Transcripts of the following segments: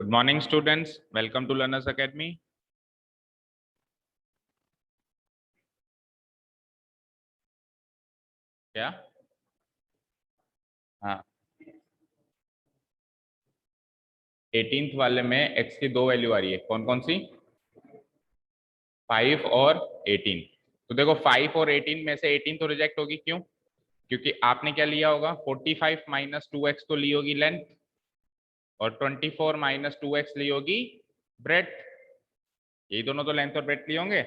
Good morning, students. Welcome to Learners Academy. क्या? हाँ, 18th वाले में x की दो वैल्यू आ रही है, कौन कौन सी? 5 और 18। तो देखो 5 और 18 में से 18 तो रिजेक्ट होगी, क्यों? क्योंकि आपने क्या लिया होगा, 45 माइनस 2x तो ली होगी लेंथ, और 24 माइनस 2x ली होगी ब्रेथ। यही दोनों तो लेंथ और ब्रेथ लिए होंगे।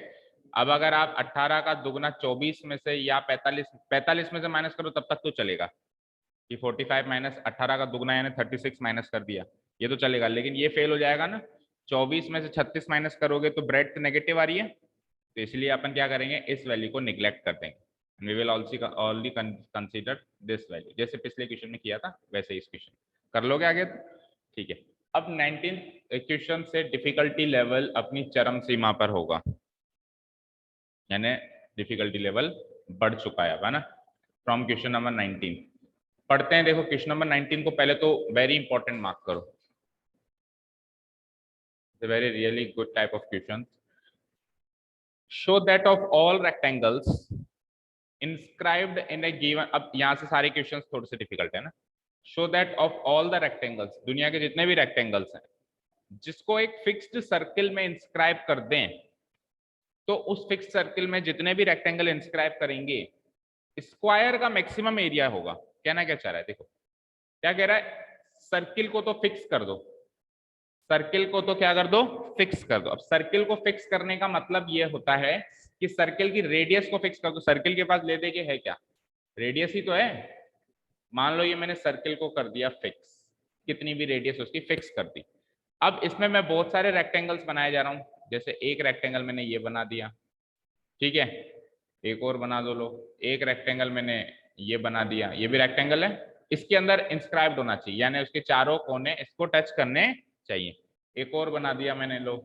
अब अगर आप 18 का दुगना 24 में से या 45 में से माइनस करो तब तक तो चलेगा कि 45 माइनस 18 का दुगना यानी 36 माइनस कर दिया, ये तो चलेगा। लेकिन ये फेल हो जाएगा ना, 24 में से 36 माइनस करोगे तो ब्रेथ नेगेटिव आ रही है, तो इसलिए अपन क्या करेंगे, इस वैल्यू को निग्लेक्ट कर देंगे। We will also only consider this value, जैसे पिछले क्वेश्चन में किया था वैसे इस क्वेश्चन कर लोगे आगे, ठीक है। अब 19th क्वेश्चन से डिफिकल्टी लेवल अपनी चरम सीमा पर होगा, यानी डिफिकल्टी लेवल बढ़ चुका है अब, है ना। फ्रॉम क्वेश्चन नंबर 19 पढ़ते हैं। देखो क्वेश्चन नंबर 19 को पहले तो वेरी इंपॉर्टेंट मार्क करो, very really good type of question. Show that of all rectangles inscribed in A given, अब यहां से सारे क्वेश्चंस थोड़े से डिफिकल्ट है ना। Show that of all the rectangles, दुनिया के जितने भी रेक्टेंगल्स हैं, जिसको एक फिक्स्ड सर्किल में इंस्क्राइब कर दें, तो उस फिक्स्ड सर्किल में जितने भी रेक्टेंगल इंस्क्राइब करेंगे, स्क्वायर का मैक्सिमम एरिया होगा। कहना क्या चाह रहा है, देखो क्या कह रहा है, सर्किल को तो फिक्स कर दो, सर्किल को तो क्या कर दो, फिक्स कर दो। अब सर्किल को फिक्स करने का मतलब ये होता है कि सर्किल की रेडियस को फिक्स कर दो। सर्किल के पास ले दे के है क्या, रेडियस ही तो है। मान लो ये मैंने सर्किल को कर दिया फिक्स, कितनी भी रेडियस उसकी फिक्स कर दी। अब इसमें मैं बहुत सारे रेक्टेंगल्स बनाए जा रहा हूं, जैसे एक रेक्टेंगल मैंने ये बना दिया, ठीक है, एक और बना दो लो, एक रेक्टेंगल मैंने ये बना दिया, ये भी रेक्टेंगल है, इसके अंदर इंस्क्राइब्ड होना चाहिए, यानी उसके चारों कोने इसको टच करने चाहिए। एक और बना दिया मैंने, लो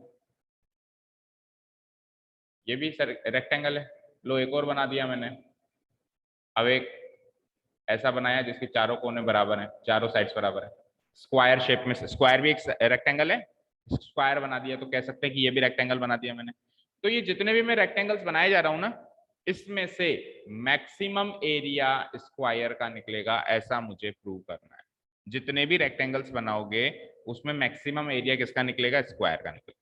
ये भी रेक्टेंगल है, लो एक और बना दिया मैंने। अब एक ऐसा बनाया जिसके चारों कोने बराबर हैं, चारों साइड्स बराबर है, स्क्वायर शेप में, स्क्वायर भी एक रेक्टेंगल है, स्क्वायर बना दिया, तो कह सकते हैं कि ये भी रेक्टेंगल बना दिया मैंने। तो ये जितने भी मैं रेक्टेंगल्स बनाए जा रहा हूं ना, इसमें से मैक्सिमम एरिया स्क्वायर का निकलेगा, ऐसा मुझे प्रूव करना है। जितने भी रेक्टेंगल्स बनाओगे उसमें मैक्सिमम एरिया किसका निकलेगा, स्क्वायर का निकलेगा,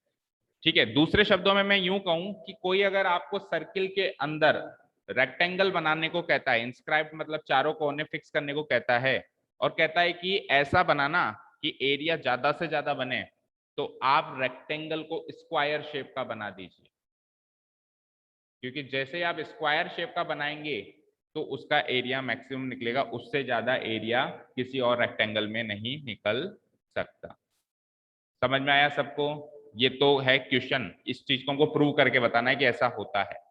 ठीक है। दूसरे शब्दों में मैं यूं कहूं कि कोई अगर आपको सर्किल के अंदर रेक्टेंगल बनाने को कहता है, इंस्क्राइब मतलब चारों कोने फिक्स करने को कहता है, और कहता है कि ऐसा बनाना कि एरिया ज्यादा से ज्यादा बने, तो आप रेक्टेंगल को स्क्वायर शेप का बना दीजिए, क्योंकि जैसे आप स्क्वायर शेप का बनाएंगे तो उसका एरिया मैक्सिमम निकलेगा, उससे ज्यादा एरिया किसी और रेक्टेंगल में नहीं निकल सकता। समझ में आया सबको? ये तो है क्वेश्चन, इस चीज को हमको प्रूव करके बताना है कि ऐसा होता है।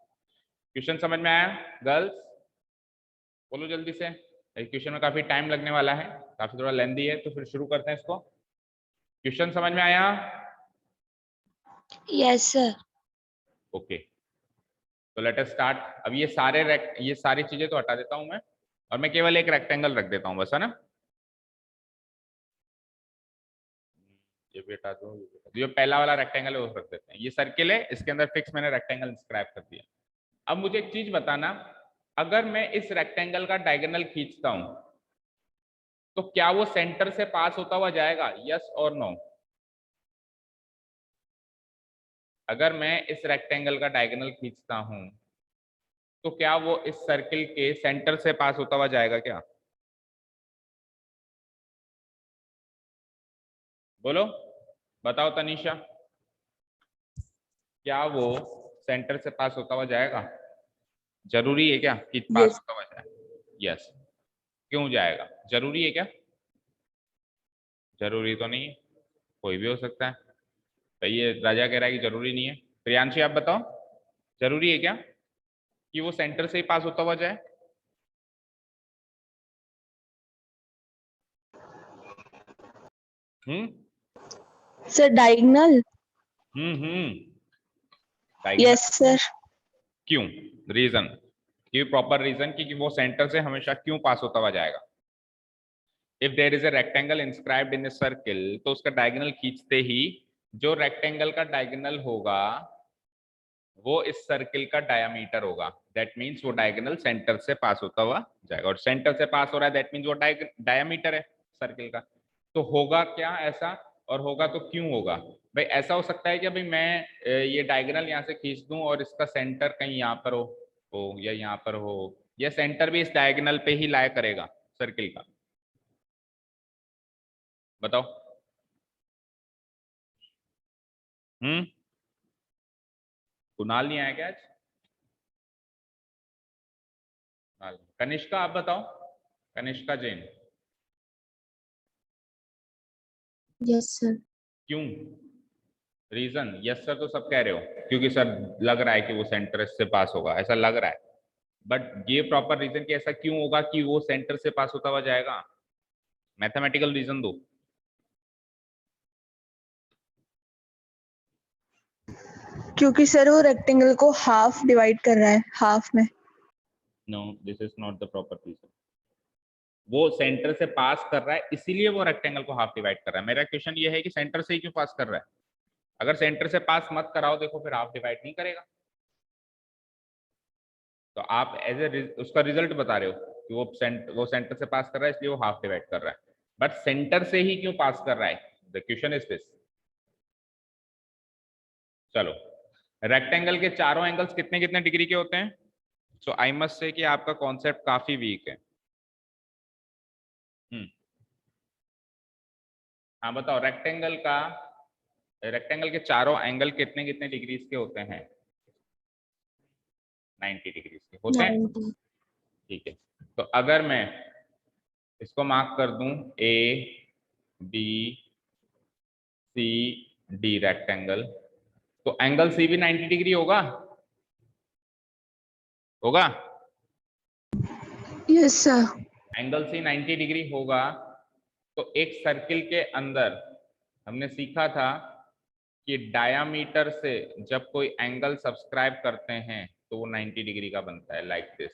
क्वेश्चन समझ में आया गर्ल्स? बोलो जल्दी से, क्वेश्चन में काफी टाइम लगने वाला है, काफी थोड़ा लेंदी है, तो फिर शुरू करते हैं इसको। क्वेश्चन समझ में आया? Yes sir. ओके, तो लेट अस स्टार्ट। अब ये सारी चीजें तो हटा देता हूं मैं, और मैं केवल एक रेक्टेंगल रख देता हूं बस, है ना। ये भी हटा दो, ये पहला वाला रेक्टेंगल है वो रख देते हैं। ये सर्किल है, इसके अंदर फिक्स मैंने रेक्टेंगल इंस्क्राइब कर दिया। अब मुझे एक चीज बताना, अगर मैं इस रेक्टेंगल का डायगोनल खींचता हूं तो क्या वो सेंटर से पास होता हुआ जाएगा, यस और नो? अगर मैं इस रेक्टेंगल का डायगोनल खींचता हूं तो क्या वो इस सर्किल के सेंटर से पास होता हुआ जाएगा क्या? बोलो, बताओ तनीषा, क्या वो सेंटर से पास होता हुआ जाएगा? जरूरी है क्या कि पास यस होता हुआ जाए? यस। क्यों जाएगा, जरूरी है क्या? जरूरी तो नहीं है, कोई भी हो सकता है। तो ये राजा कह रहा है कि जरूरी नहीं है। प्रियांशी आप बताओ, जरूरी है क्या कि वो सेंटर से ही पास होता हुआ जाए? Sir diagonal. Diagonal. Yes sir. क्यों, रीजन, कि प्रॉपर रीजन कि वो सेंटर से हमेशा क्यों पास होता हुआ जाएगा? If there is a rectangle inscribed in a circle, तो उसका डायगोनल खींचते ही जो रेक्टेंगल का डायगोनल होगा वो इस सर्किल का डायमीटर होगा। दैट मीन्स वो डायगोनल सेंटर से पास होता हुआ जाएगा, और सेंटर से पास हो रहा है दैट मीन्स वो डायमीटर है सर्किल का। तो होगा क्या ऐसा, और होगा तो क्यों होगा भाई? ऐसा हो सकता है कि भाई मैं ये डायगोनल यहाँ से खींच दूं और इसका सेंटर कहीं यहाँ पर हो या यहाँ पर हो, या सेंटर भी इस डायगोनल पे ही लाया करेगा सर्किल का। बताओ। कुणाल नहीं आया क्या आज? कनिष्का आप बताओ, कनिष्का जैन। Yes sir. क्यों? रीजन? यस सर तो सब कह रहे हो, क्योंकि सर लग रहा है कि वो सेंटर से पास होगा, ऐसा लग रहा है, बट ये प्रॉपर रीजन कि ऐसा क्यों होगा कि वो सेंटर से पास होता हुआ जाएगा? मैथमेटिकल रीजन दो। क्योंकि सर वो रेक्टेंगल को हाफ डिवाइड कर रहा है, हाफ में। No, this is not the proper reason. वो सेंटर से पास कर रहा है इसीलिए वो रेक्टेंगल को हाफ डिवाइड कर रहा है। मेरा क्वेश्चन ये है कि सेंटर से ही क्यों पास कर रहा है? अगर सेंटर से पास मत कराओ, देखो फिर हाफ डिवाइड नहीं करेगा। तो आप एज ए उसका रिजल्ट बता रहे हो कि वो सेंटर से पास कर रहा है इसलिए वो हाफ डिवाइड कर रहा है, बट सेंटर से ही क्यों पास कर रहा है? The question is this. चलो, रेक्टेंगल के चारों एंगल्स कितने कितने डिग्री के होते हैं? सो आई मस्ट से कि आपका कॉन्सेप्ट काफी वीक है। हाँ बताओ, रेक्टेंगल के चारों एंगल कितने कितने डिग्रीज के होते हैं? 90 डिग्रीज के होते हैं। 90। ठीक है, तो अगर मैं इसको मार्क कर दूं A B C D rectangle, तो एंगल सी भी 90 डिग्री होगा? होगा? Yes sir. Angle C 90 degree होगा, तो एक सर्किल के अंदर हमने सीखा था कि डायामीटर से जब कोई एंगल सब्सक्राइब करते हैं तो वो 90 डिग्री का बनता है, लाइक दिस।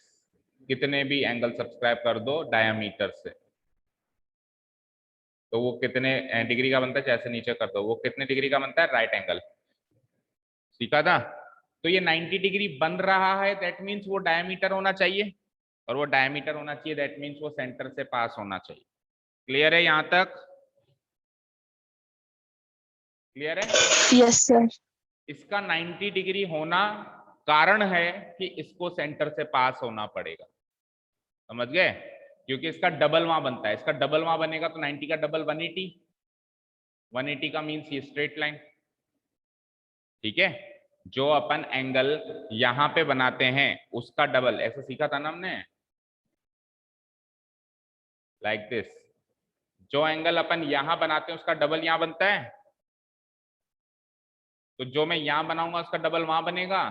कितने भी एंगल सब्सक्राइब कर दो डायामीटर से तो वो कितने डिग्री का बनता है, जैसे नीचे कर दो वो कितने डिग्री का बनता है? Right angle. सीखा था। तो ये 90 डिग्री बन रहा है दैट मीन्स वो डायमीटर होना चाहिए, और वो डायमीटर होना चाहिए दैट मीन्स वो सेंटर से पास होना चाहिए। क्लियर है यहां तक? क्लियर है? Yes sir. इसका 90 डिग्री होना कारण है कि इसको सेंटर से पास होना पड़ेगा। समझ गए? क्योंकि इसका डबल वहां बनता है, इसका डबल वहां बनेगा तो 90 का डबल 180, 180 का मीन्स ये स्ट्रेट लाइन। ठीक है, जो अपन एंगल यहां पे बनाते हैं उसका डबल, ऐसा सीखा था ना हमने, लाइक दिस। जो एंगल अपन यहां बनाते हैं उसका डबल यहां बनता है, तो जो मैं यहां बनाऊंगा उसका डबल वहां बनेगा।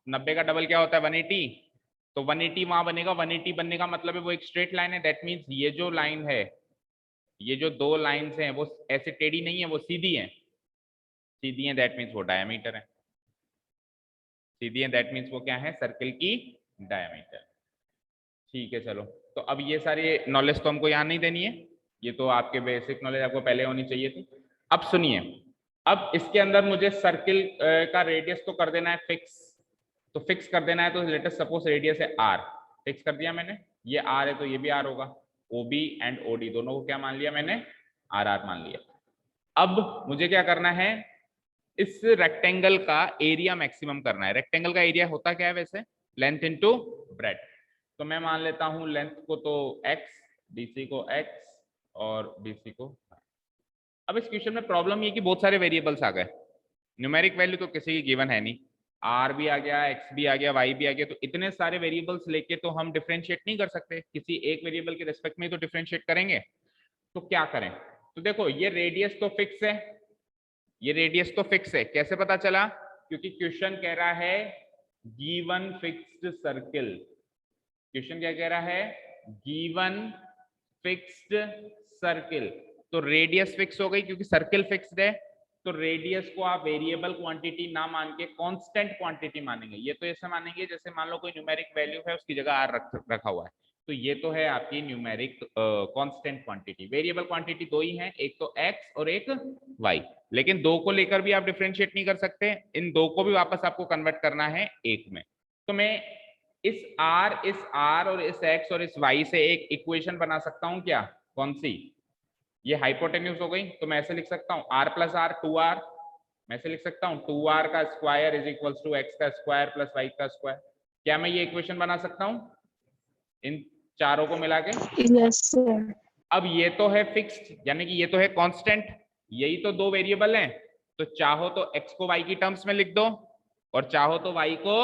90 का डबल क्या होता है? 180। तो 180 वहां बनेगा, 180 बनने का मतलब है वो एक स्ट्रेट लाइन है। दैट मीन्स ये जो लाइन है, ये जो दो लाइंस हैं वो ऐसे टेढ़ी नहीं है, वो सीधी है। सीधी है दैट मीन्स वो डायमीटर है। सीधी है दैट मीन्स वो क्या है? सर्किल की डायमीटर। ठीक है, चलो। तो अब ये सारी नॉलेज तो हमको यहाँ नहीं देनी है, ये तो आपके बेसिक नॉलेज आपको पहले होनी चाहिए थी। अब सुनिए, अब इसके अंदर मुझे सर्किल का रेडियस तो कर देना है फिक्स। तो फिक्स कर देना है, तो लेटेस्ट सपोज रेडियस है आर, फिक्स कर दिया मैंने। ये आर है तो ये भी आर होगा। ओबी एंड ओडी दोनों को क्या मान लिया मैंने? आर आर मान लिया। अब मुझे क्या करना है? इस रेक्टेंगल का एरिया मैक्सिमम करना है। रेक्टेंगल का एरिया होता क्या है वैसे? Length into breadth. तो मैं मान लेता हूं लेंथ को तो x, बीसी को x और बीसी को। अब इस क्वेश्चन में प्रॉब्लम ये कि बहुत सारे वेरिएबल्स आ गए, न्यूमेरिक वैल्यू तो किसी की गिवन है नहीं। r भी आ गया, x भी आ गया, y भी आ गया, तो इतने सारे वेरिएबल्स लेके तो हम डिफरेंशिएट नहीं कर सकते, किसी एक वेरिएबल के रेस्पेक्ट में तो डिफरेंशिएट करेंगे। तो क्या करें? तो देखो, ये रेडियस तो फिक्स है, ये रेडियस तो फिक्स है। कैसे पता चला? क्योंकि क्वेश्चन कह रहा है गिवन फिक्स्ड सर्किल। क्वेश्चन क्या कह रहा है? Given fixed circle. तो रेडियस फिक्स हो गई क्योंकि सर्किल फिक्स्ड है, तो रेडियस को आप वेरिएबल क्वांटिटी ना मान के कांस्टेंट क्वांटिटी मानेंगे। ये तो ऐसे मानेंगे जैसे मान लो कोई न्यूमेरिक वैल्यू है उसकी जगह आर रखा हुआ है, तो ये तो है आपकी numeric constant quantity. Variable quantity दो ही हैं, एक तो x और एक y, लेकिन दो को लेकर भी आप डिफरेंशिएट नहीं कर सकते, इन दो को भी वापस आपको कन्वर्ट करना है एक में। तो मैं इस r और इस x और इस y से एक इक्वेशन बना सकता हूं क्या? कौन सी? ये हाइपोटेन्यूज हो गई, तो मैं ऐसे लिख सकता हूँ r प्लस r 2r, मैं ऐसे लिख सकता हूँ 2r का square is equal to x का स्क्वायर प्लस y का स्क्वायर। क्या मैं ये इक्वेशन बना सकता हूँ इन चारों को मिला के? Yes sir. अब ये तो है फिक्स्ड, यानी कि ये तो है कांस्टेंट, यही तो दो वेरिएबल हैं, तो चाहो तो x को y की टर्म्स में लिख दो और चाहो तो y को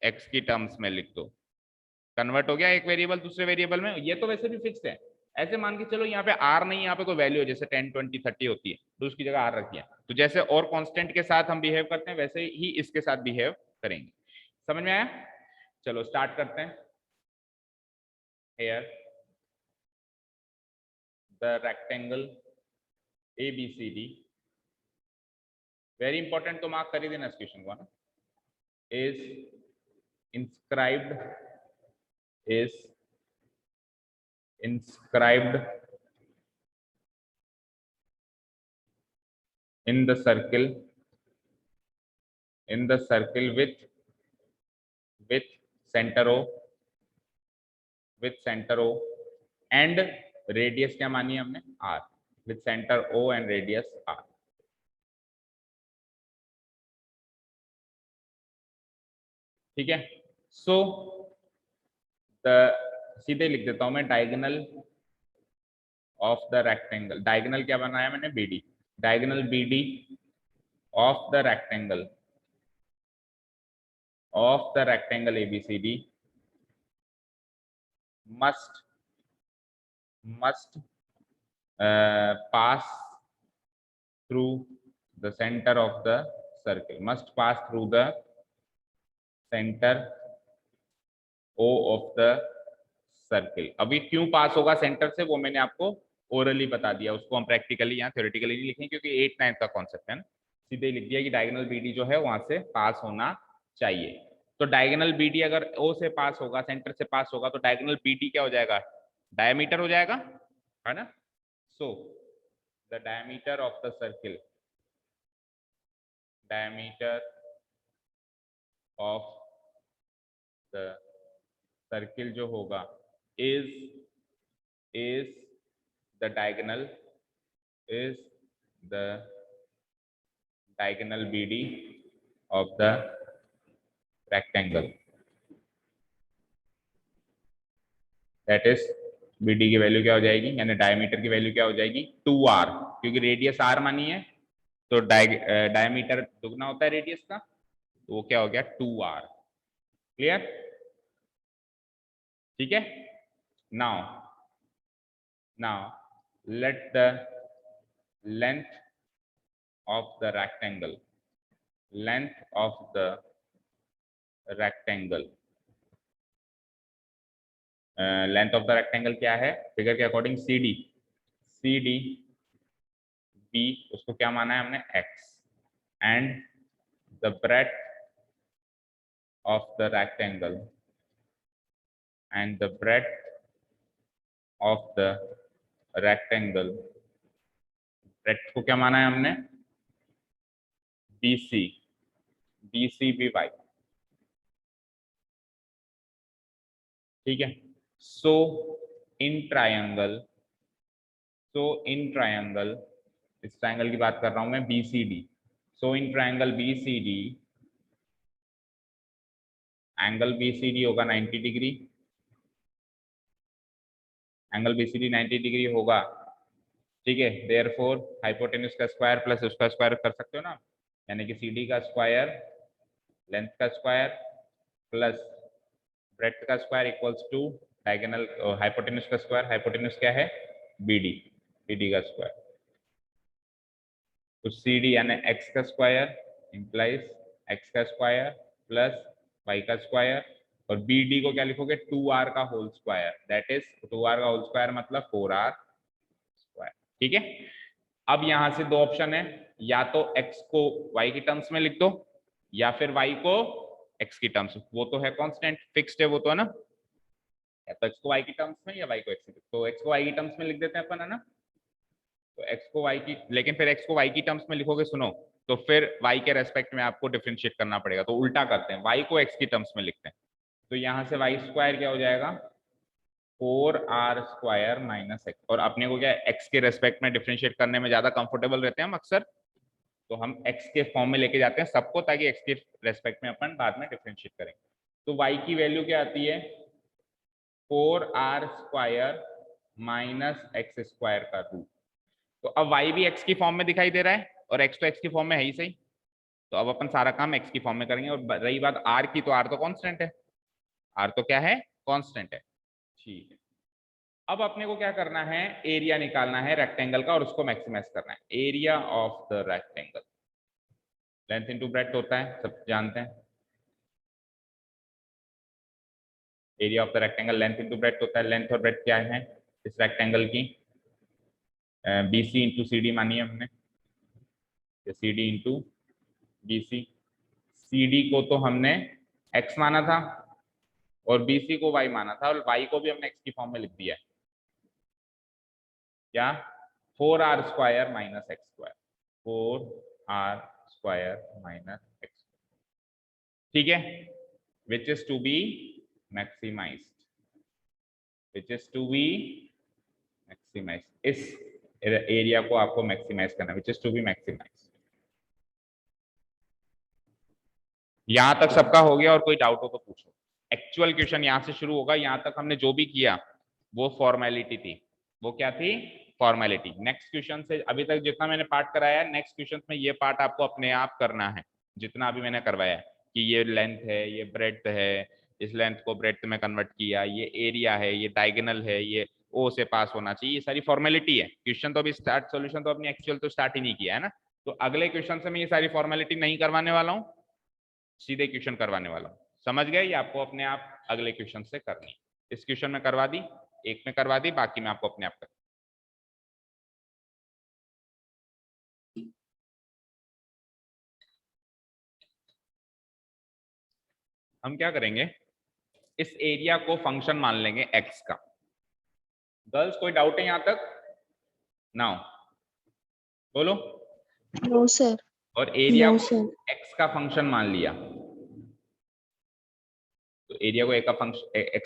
x की टर्म्स में लिख दो, कन्वर्ट हो गया एक वेरिएबल दूसरे वेरिएबल में। ये तो वैसे भी फिक्स्ड है। ऐसे मान के चलो यहाँ पे r नहीं, यहाँ पे कोई वैल्यू है जैसे 10 20 30 होती है, तो उसकी जगह r रखिए। तो जैसे और कांस्टेंट के साथ हम बिहेव करते हैं वैसे ही इसके साथ बिहेव करेंगे। समझ में आया? चलो स्टार्ट करते हैं। Here the rectangle ABCD, very important, तो मार्क कर ही देना इस क्वेश्चन को ना, is inscribed in the circle with center O and radius क्या मानी है हमने? R, with center O and radius R। ठीक है, सो सीधे लिख देता हूं मैं, diagonal of the rectangle, diagonal क्या बनाया मैंने? BD, diagonal BD of the rectangle ABCD must pass through the center of the circle, must pass through the center O of the circle. अभी क्यों पास होगा सेंटर से वो मैंने आपको ओरली बता दिया, उसको हम प्रैक्टिकली यहाँ थ्योरेटिकली नहीं लिखेंगे क्योंकि 8 9 का कॉन्सेप्ट है ना। सीधे लिख दिया कि डायगोनल BD जो है वहां से पास होना चाहिए। तो डायगोनल BD अगर O से पास होगा, सेंटर से पास होगा, तो डायगोनल BD क्या हो जाएगा? डायमीटर हो जाएगा, है ना। So the diameter of the circle, diameter of the circle जो होगा is the diagonal BD of the rectangle, that is BD की वैल्यू क्या हो जाएगी, यानी डायमीटर की वैल्यू क्या हो जाएगी? 2r, क्योंकि रेडियस r मानी है तो डायमीटर दुगना होता है रेडियस का, तो वो क्या हो गया? 2r। क्लियर? ठीक है। now let the length of the rectangle length of the rectangle क्या है फिगर के अकॉर्डिंग? CD B, उसको क्या माना है हमने? x, and the breadth of the rectangle breadth को क्या माना है हमने? BC भी y। ठीक है। सो इन ट्रायंगल इस ट्रायंगल की बात कर रहा हूं मैं, BCD। So in triangle BCD, angle BCD होगा 90 डिग्री, एंगल BCD 90 डिग्री होगा। ठीक है, देयरफॉर हाइपोटेन्यूज का स्क्वायर प्लस उसका स्क्वायर कर सकते हो ना, यानी कि CD का स्क्वायर, लेंथ का स्क्वायर प्लस ब्रेड्थ का square equals to diagonal hypotenuse का स्क्वायर। हाइपोटेन्यूज क्या है? BD का स्क्वायर। तो CD यानी x का स्क्वायर इंप्लाइज x का स्क्वायर प्लस y का स्क्वायर, और BD को क्या लिखोगे? 2r का whole square, that is 2r का होल स्क्वायर मतलब 4r स्क्वायर। ठीक है। अब यहां से दो ऑप्शन है, या तो x को y की टर्म्स में लिख दो या फिर y को x की टर्म्स। वो तो है कांस्टेंट, फिक्स्ड है वो तो, है ना। या तो x को y की टर्म्स में या y को x की, तो x को y की टर्म्स में लिख देते हैं अपन, है ना। तो x को y की, लेकिन फिर x को y की टर्म्स में लिखोगे सुनो, तो फिर y के रेस्पेक्ट में आपको डिफरेंशिएट करना पड़ेगा, तो उल्टा करते हैं, y को x की टर्म्स में लिखते हैं। तो यहाँ से वाई स्क्वायर क्या हो जाएगा, 4r² माइनस एक्स, और अपने को क्या x के रेस्पेक्ट में डिफरेंशिएट करने में ज्यादा कंफर्टेबल रहते हैं हम अक्सर, तो हम x के फॉर्म में लेके जाते हैं सबको, ताकि x के रेस्पेक्ट में अपन बाद में डिफरेंशिएट करेंगे। तो y की वैल्यू क्या आती है, 4r² माइनस x² का रूट। तो अब y भी x की फॉर्म में दिखाई दे रहा है, और x तो x की फॉर्म में है ही सही, तो अब अपन सारा काम x की फॉर्म में करेंगे। और रही बात r की, तो r तो कांस्टेंट है, r तो क्या है, कांस्टेंट है, ठीक है। अब अपने को क्या करना है, एरिया निकालना है रेक्टेंगल का, और उसको मैक्सिमाइज करना है। Area of the rectangle, length into breadth होता है, सब जानते हैं। Area of the rectangle length into breadth होता है। लेंथ और ब्रेड्थ क्या है इस रेक्टेंगल की, BC इंटू CD मानिए हमने, CD इंटू BC। CD को तो हमने x माना था, और BC को y माना था, और y को भी हमने x की फॉर्म में लिख दिया है, क्या, 4r² minus x², 4r² minus x, ठीक है, which is to be maximised, which is to be maximised. इस एरिया को आपको मैक्सिमाइज करना, which is to be maximised. यहां तक सबका हो गया, और कोई डाउट हो तो पूछो। एक्चुअल क्वेश्चन यहां से शुरू होगा, यहां तक हमने जो भी किया वो फॉर्मेलिटी थी। वो क्या थी, फॉर्मेलिटी। नेक्स्ट क्वेश्चन से अभी तक जितना मैंने पार्ट कराया है, नेक्स्ट क्वेश्चन में ये पार्ट आपको अपने आप करना है, जितना अभी मैंने करवाया है, कि ये लेंथ है, ये ब्रेड्थ है, इस लेंथ को ब्रेड्थ में कन्वर्ट किया, ये एरिया है, ये डायगोनल है, ये ओ से पास होना चाहिए, ये सारी फॉर्मेलिटी है। क्वेश्चन तो अभी स्टार्ट, सोल्यूशन तो अपनी एक्चुअल तो स्टार्ट ही नहीं किया है ना, तो अगले क्वेश्चन से मैं ये सारी फॉर्मेलिटी नहीं करवाने वाला हूँ, सीधे क्वेश्चन करवाने वाला हूँ। समझ गए, ये आपको अपने आप अगले क्वेश्चन से करनी है। इस क्वेश्चन में करवा दी, एक में करवा दी, बाकी में आपको अपने आप कर। हम क्या करेंगे, इस एरिया को फंक्शन मान लेंगे x का। गर्ल्स कोई डाउट है यहां तक, नाउ बोलो। No sir. और एरिया नो को सर। x का फंक्शन मान लिया, तो एरिया को x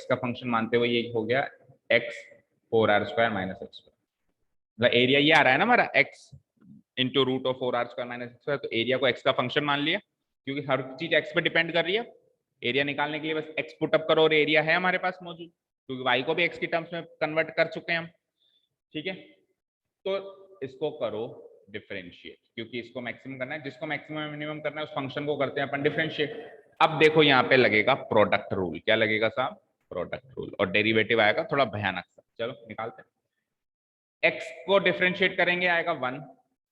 का फंक्शन मानते हुए ये हो गया x 4r² माइनस x²। मतलब एरिया ये आ रहा है ना हमारा, x into root of 4r² minus x², तो एरिया को x का फंक्शन मान लिया, क्योंकि हर चीज x पे डिपेंड कर रही है। एरिया निकालने के लिए बस x पुट अप करो, और एरिया है हमारे पास मौजूद, क्योंकि y को भी x की टर्म्स में कन्वर्ट कर चुके हैं हम, ठीक है। तो इसको करो डिफरेंशिएट, क्योंकि इसको मैक्सिमम करना है, जिसको मैक्सिमम मिनिमम करना है उस फंक्शन को करते हैं अपन डिफरेंशिएट। अब देखो यहाँ पे लगेगा प्रोडक्ट रूल, क्या लगेगा साहब, प्रोडक्ट रूल, और डेरिवेटिव आएगा थोड़ा भयानक सा। चलो निकालते हैं। x को डिफरेंशिएट करेंगे, आएगा 1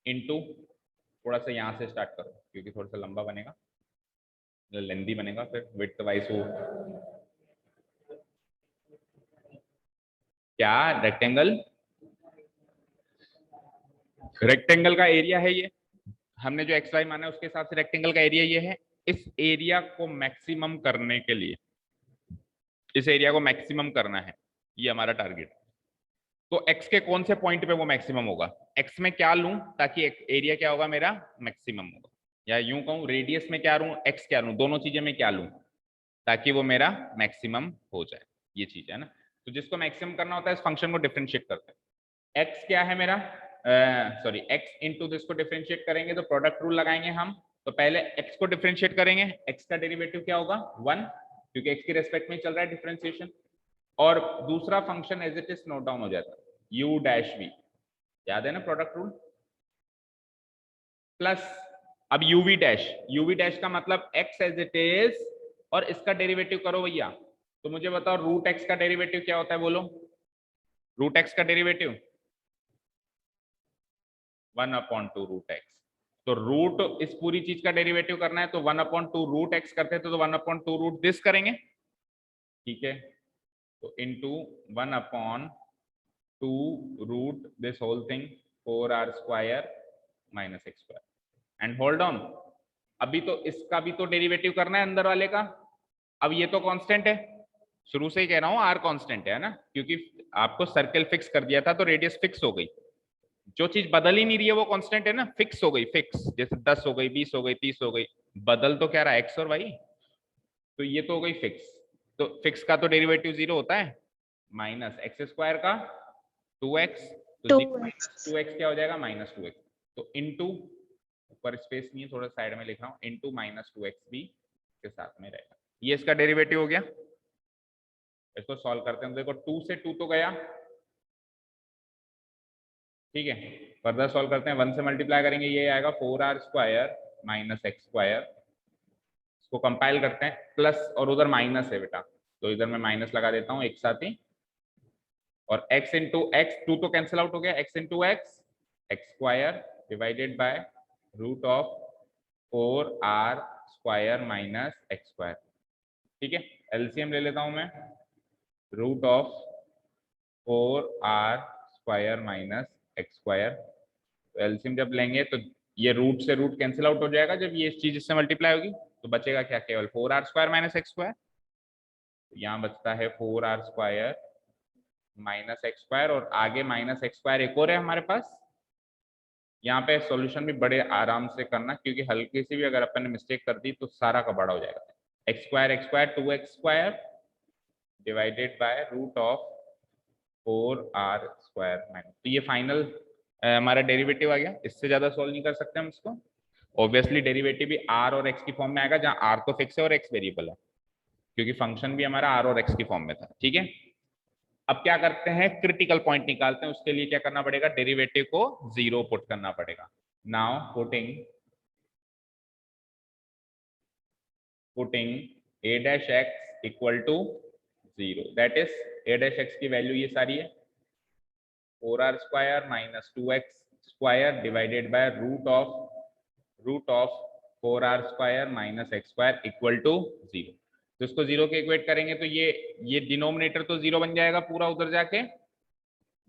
इंटू, थोड़ा सा यहाँ से स्टार्ट करो क्योंकि थोड़ा सा लंबा बनेगा, लेंदी बनेगा, फिर विड्थ वाइज हो, क्या रेक्टेंगल, रेक्टेंगल का एरिया है ये, हमने जो एक्स वाई माना है उसके हिसाब से रेक्टेंगल का एरिया ये है। इस एरिया को मैक्सिमम करने के लिए, इस एरिया को मैक्सिमम करना है, ये हमारा टारगेट। तो एक्स के कौन से पॉइंट पे वो मैक्सिमम होगा, एक्स में क्या लूं ताकि एरिया क्या होगा मेरा, मैक्सिमम होगा, या यूं कहूं रेडियस में क्या लूं, एक्स क्या लूं, दोनों चीजें में क्या लूं ताकि वो मेरा मैक्सिमम हो जाए, ये चीज है ना। तो जिसको मैक्सिमम करना होता है इस फंक्शन को डिफरेंशिएट करते हैं। एक्स क्या है मेरा, सॉरी एक्स इंटू दिस को डिफरेंशिएट करेंगे तो प्रोडक्ट रूल लगाएंगे हम। तो पहले एक्स को डिफरेंशिएट करेंगे, एक्स का डेरिवेटिव क्या होगा 1, क्योंकि एक्स के रेस्पेक्ट में चल रहा है डिफरेंशिएशन। और दूसरा function as it is note down हो जाता है, u डैश v, याद है ना प्रोडक्ट रूल, प्लस अब uv डैश का मतलब x एज इट इज, और इसका डेरिवेटिव करो भैया। तो मुझे बताओ रूट एक्स का डेरिवेटिव क्या होता है, बोलो रूट एक्स का डेरिवेटिव 1/2 रूट एक्स। तो रूट इस पूरी चीज का डेरिवेटिव करना है तो 1/2 रूट एक्स करते थे तो 1/2 रूट दिस करेंगे, ठीक है। तो into 1/2 root this whole thing 4r² minus x²। And hold on, अभी तो इसका भी तो डेरिवेटिव करना है अंदर वाले का। अब ये तो कांस्टेंट है, शुरू से ही कह रहा हूँ आर कांस्टेंट है ना, क्योंकि आपको सर्कल फिक्स कर दिया था तो रेडियस फिक्स हो गई। जो चीज बदल ही नहीं रही है वो कांस्टेंट है ना, फिक्स हो गई, फिक्स। जैसे 10 हो गई, 20 हो गई, 30 हो गई, बदल तो क्या रहा है, एक्स और वाई। तो ये तो हो गई फिक्स। तो फिक्स का तो डेरिवेटिव 0 होता है, माइनस एक्स स्क्वायर का 2x, तो 0 माइनस 2x 2x क्या हो जाएगा, -2x। तो इनटू, ऊपर स्पेस नहीं है, थोड़ा साइड में लिख रहा हूँ, इनटू -2x भी के साथ में रहेगा। ये इसका डेरिवेटिव हो गया। इसको सॉल्व करते हैं, देखो 2 से 2 तो गया, ठीक है। फर्दर सॉल्व करते हैं, 1 से मल्टीप्लाई करेंगे, ये आएगा 4r² माइनस x²। इसको कंपाइल करते हैं, प्लस और उधर माइनस है बेटा, तो इधर मैं माइनस लगा देता हूँ एक साथ ही। और x इंटू एक्स, 2 तो कैंसिल आउट हो गया, x into x, x² divided by root of 4r² minus x²। ठीक है, एलसीएम ले लेता हूं मैं, root of 4r² minus x²। तो एलसीएम जब लेंगे तो ये रूट से रूट कैंसिल आउट हो जाएगा, जब ये चीज इससे मल्टीप्लाई होगी तो बचेगा क्या, केवल 4r² माइनस x²। तो यहाँ बचता है 4r² माइनस x², और आगे माइनस x² एक और है हमारे पास। यहाँ पे सॉल्यूशन भी बड़े आराम से करना, क्योंकि हल्की सी भी अगर अपन ने मिस्टेक कर दी तो सारा का बड़ा हो जाएगा। x² 2x² divided by root of 4r² minus, तो ये फाइनल हमारा डेरिवेटिव आ गया। इससे ज्यादा सॉल्व नहीं कर सकते हम इसको। ऑब्वियसली डेरिवेटिव भी r और x की फॉर्म में आएगा, जहां r तो फिक्स है और x वेरिएबल है, क्योंकि फंक्शन भी हमारा r और x की फॉर्म में था। ठीक है, अब क्या करते हैं, क्रिटिकल पॉइंट निकालते हैं। उसके लिए क्या करना पड़ेगा, डेरिवेटिव को 0 पुट करना पड़ेगा। Now putting a' x equal to 0, that is a' x की वैल्यू ये सारी है 4r² minus 2x² divided by root of 4r² minus x² equal to 0। तो इसको 0 के इक्वेट करेंगे तो ये डिनोमिनेटर तो 0 बन जाएगा पूरा, उधर जाके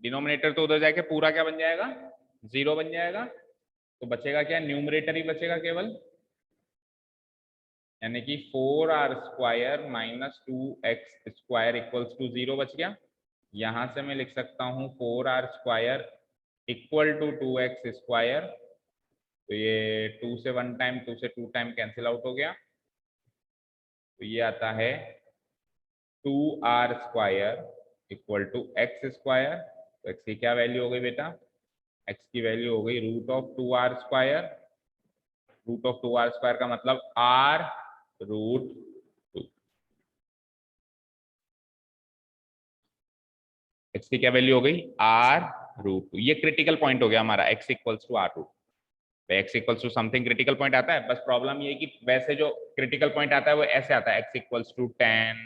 डिनोमिनेटर तो उधर जाके पूरा क्या बन जाएगा, 0 बन जाएगा। तो बचेगा क्या, न्यूमरेटर ही बचेगा केवल, यानी कि 4r² minus 2x² equals to 0 बच गया। यहां से मैं लिख सकता हूं 4r² इक्वल टू 2x²। तो ये 2 से 1 टाइम, 2 से 2 टाइम कैंसिल आउट हो गया, तो ये आता है 2r² इक्वल टू x²। तो x की क्या वैल्यू हो गई बेटा, x की वैल्यू हो गई root of 2r²। Root of 2r² का मतलब r√2। x की क्या वैल्यू हो गई, r√2। ये क्रिटिकल पॉइंट हो गया हमारा, x equals to r2। x equals to something critical point आता है। बस प्रॉब्लम ये है कि वैसे जो क्रिटिकल पॉइंट आता है वो ऐसे आता है, x equals to 10,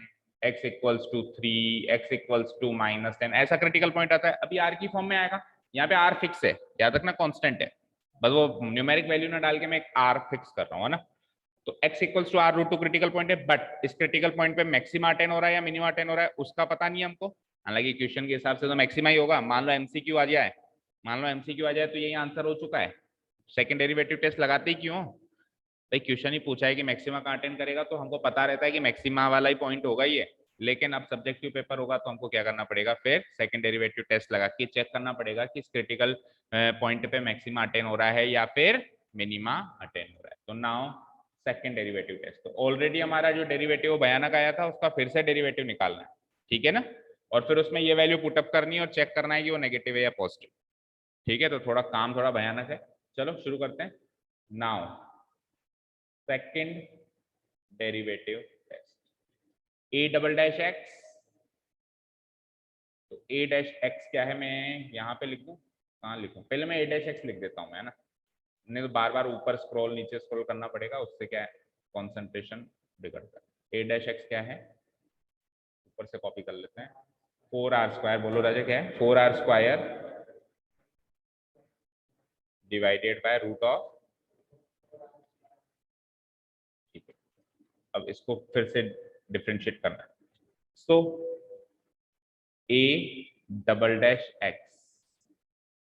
x equals to 3, x equals to -10, ऐसा क्रिटिकल पॉइंट आता है। अभी r की फॉर्म में आएगा, यहाँ पे r फिक्स है, याद रखना कांस्टेंट है, बस वो न्यूमेरिक वैल्यू ना डाल के मैं एक r फिक्स कर रहा हूँ, है ना। तो x equals to r√2 critical point है, बट इस क्रिटिकल पॉइंट पे मैक्सिमा अटेन हो रहा है या मिनिमा अटेन हो रहा है उसका पता नहीं है हमको। हालांकि क्वेश्चन के हिसाब से तो मैक्सिमा ही होगा। मान लो एमसीक्यू आ जाए, तो यही आंसर हो चुका है। सेकंड डेरिवेटिव टेस्ट लगाते ही क्यों, भाई क्वेश्चन ही पूछा है कि मैक्सिमा कहाँ अटेंड करेगा, तो हमको पता रहता है कि मैक्सिमा वाला ही पॉइंट होगा ये। लेकिन अब सब्जेक्टिव पेपर होगा तो हमको क्या करना पड़ेगा, फिर सेकंड डेरिवेटिव टेस्ट लगा के चेक करना पड़ेगा कि इस क्रिटिकल पॉइंट पे मैक्सिमा अटेन हो रहा है या फिर मिनिमा अटेन हो रहा है। तो नाउ सेकंड डेरिवेटिव टेस्ट, तो ऑलरेडी हमारा जो डेरिवेटिव भयानक आया था उसका फिर से डेरिवेटिव निकालना है, ठीक है ना। और फिर उसमें ये वैल्यू पुटअप करनी है और चेक करना है कि वो नेगेटिव है या पॉजिटिव। ठीक है, तो थोड़ा काम थोड़ा भयानक है। चलो शुरू करते हैं। Now second derivative test, a'(x), तो a'(x) क्या है, मैं यहाँ पे लिख दूं, कहाँ लिखूं, पहले मैं a'(x) लिख देता हूँ मैं, है ना, नहीं तो बार बार ऊपर स्क्रॉल नीचे स्क्रॉल करना पड़ेगा, उससे क्या है कॉन्सेंट्रेशन बिगड़ता है। a'(x) क्या है, ऊपर से कॉपी कर लेते हैं, 4r², बोलो राजा क्या है, 4r² divided by root of, ठीक है। अब इसको फिर से डिफरेंशिएट करना है। सो a'(x),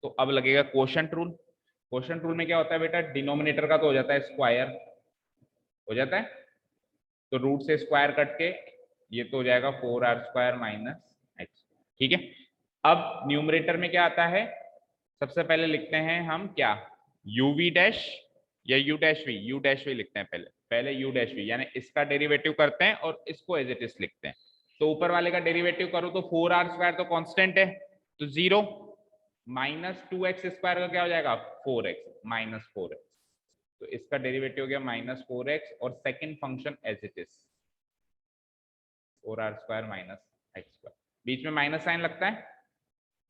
तो अब लगेगा क्वोशंट रूल। क्वोशंट रूल में क्या होता है बेटा, डिनोमिनेटर का तो हो जाता है स्क्वायर, हो जाता है, तो रूट से स्क्वायर कट के ये तो हो जाएगा 4r² माइनस एक्स। ठीक है, अब न्यूमरेटर में क्या आता है, सबसे पहले लिखते हैं हम क्या, uv डैश या u डैश वी लिखते हैं पहले u डैश वी, यानी इसका डेरिवेटिव करते हैं और इसको एज इट इज लिखते हैं। तो ऊपर वाले का डेरिवेटिव करो तो 4r² तो कांस्टेंट है तो 0 माइनस 2x स्क्वायर का क्या हो जाएगा 4x माइनस 4x, तो इसका डेरिवेटिव हो गया माइनस 4x और second function as it is 4r² minus x², बीच में माइनस साइन लगता है।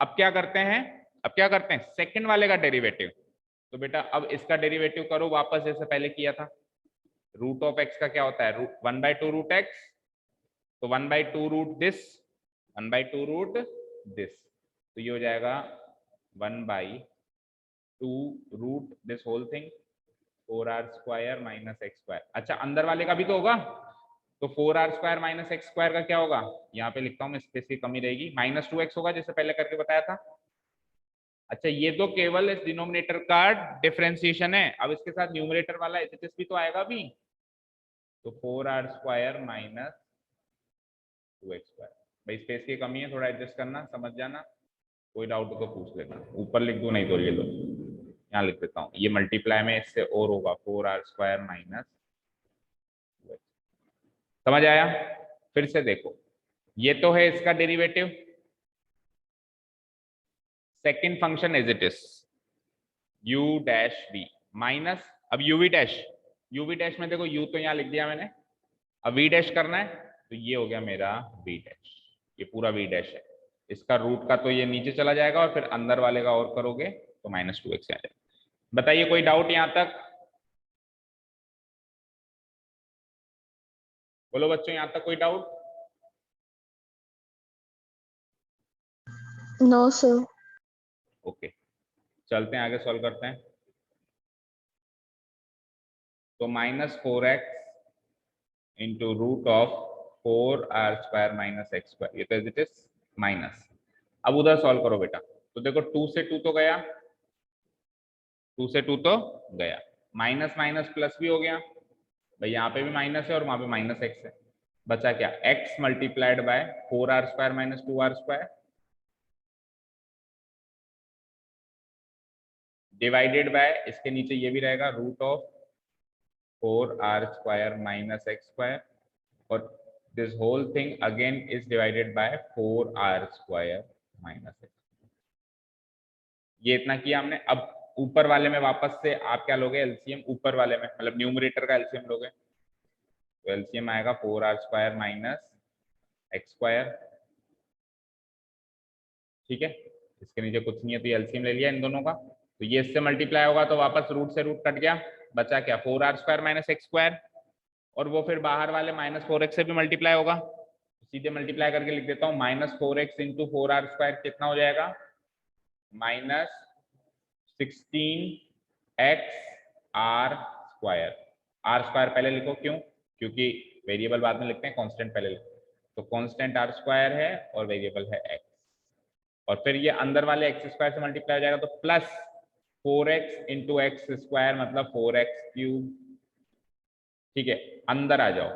अब क्या करते हैं, सेकंड वाले का डेरिवेटिव, तो बेटा अब इसका डेरिवेटिव करो वापस जैसे पहले किया था। रूट ऑफ एक्स का क्या होता है 1/2 रूट एक्स, तो 1/2 रूट दिस, 1/2 रूट दिस, तो ये हो जाएगा 1/2 root this whole thing 4r² minus x²। अच्छा अंदर वाले का भी तो होगा, तो 4r² माइनस x² का क्या होगा, यहाँ पे लिखता हूँ मैं, स्पेस की कमी रहेगी, माइनस 2x होगा जैसे पहले करके बताया था। अच्छा ये तो केवल इस डिनोमिनेटर का डिफरेंशिएशन है, अब इसके साथ न्यूमरेटर वाला एचएचएस भी तो आएगा भी, तो 4r² माइनस 2x²। भाई स्पेस की कमी है, थोड़ा एडजस्ट करना, समझ जाना, कोई डाउट हो तो पूछ लेना, ऊपर लिख दो नहीं तो ये लो यहाँ लिख देता हूँ, ये मल्टीप्लाई में इससे और होगा 4r² माइनस 2x। समझ आया, फिर से देखो, ये तो है इसका derivative, second function as it is u dash v minus, अब uv डैश में देखो u तो यहाँ लिख दिया मैंने, अब v डैश करना है तो ये हो गया मेरा v डैश, ये पूरा v डैश है, इसका रूट का तो ये नीचे चला जाएगा और फिर अंदर वाले का और करोगे तो माइनस 2x आ जाएगा। बताइए कोई डाउट यहाँ तक, बोलो बच्चों यहाँ तक कोई डाउट? No sir. ओके चलते हैं आगे सॉल्व करते हैं। तो -4x into root of 4r² minus x², ये तो एज इट इज माइनस। अब उधर सॉल्व करो बेटा, तो देखो 2 से 2 तो गया, 2 से 2 तो गया, माइनस माइनस प्लस भी हो गया, भाई यहाँ पे भी माइनस है और वहां पे माइनस x है, बचा क्या x multiplied by 4r² minus 2r² divided by, इसके नीचे ये भी रहेगा root of 4r² minus x², और this whole thing again is divided by 4r² minus x। ये इतना किया हमने। अब ऊपर वाले में वापस से आप क्या लोगे एलसीएम, ऊपर वाले में मतलब न्यूमरेटर का एलसीएम लोगे, तो एलसीएम आएगा 4r² माइनस x²। ठीक है, इसके नीचे कुछ नहीं है तो ये एलसीएम ले लिया इन दोनों का, तो ये इससे मल्टीप्लाई होगा तो वापस रूट से रूट कट गया, बचा क्या 4r² माइनस x², और वो फिर बाहर वाले -4x से भी मल्टीप्लाई होगा, सीधे मल्टीप्लाई करके लिख देता हूँ, -4x इंटू 4r² कितना हो जाएगा -16x r²। r² पहले लिखो, क्यों, क्योंकि वेरिएबल बाद में लिखते हैं, कांस्टेंट पहले लिखते हैं, तो कांस्टेंट r² है और वेरिएबल है x, और फिर ये अंदर वाले x² से मल्टीप्लाई हो जाएगा तो प्लस 4x इंटू x² मतलब 4x³। ठीक है, अंदर आ जाओ,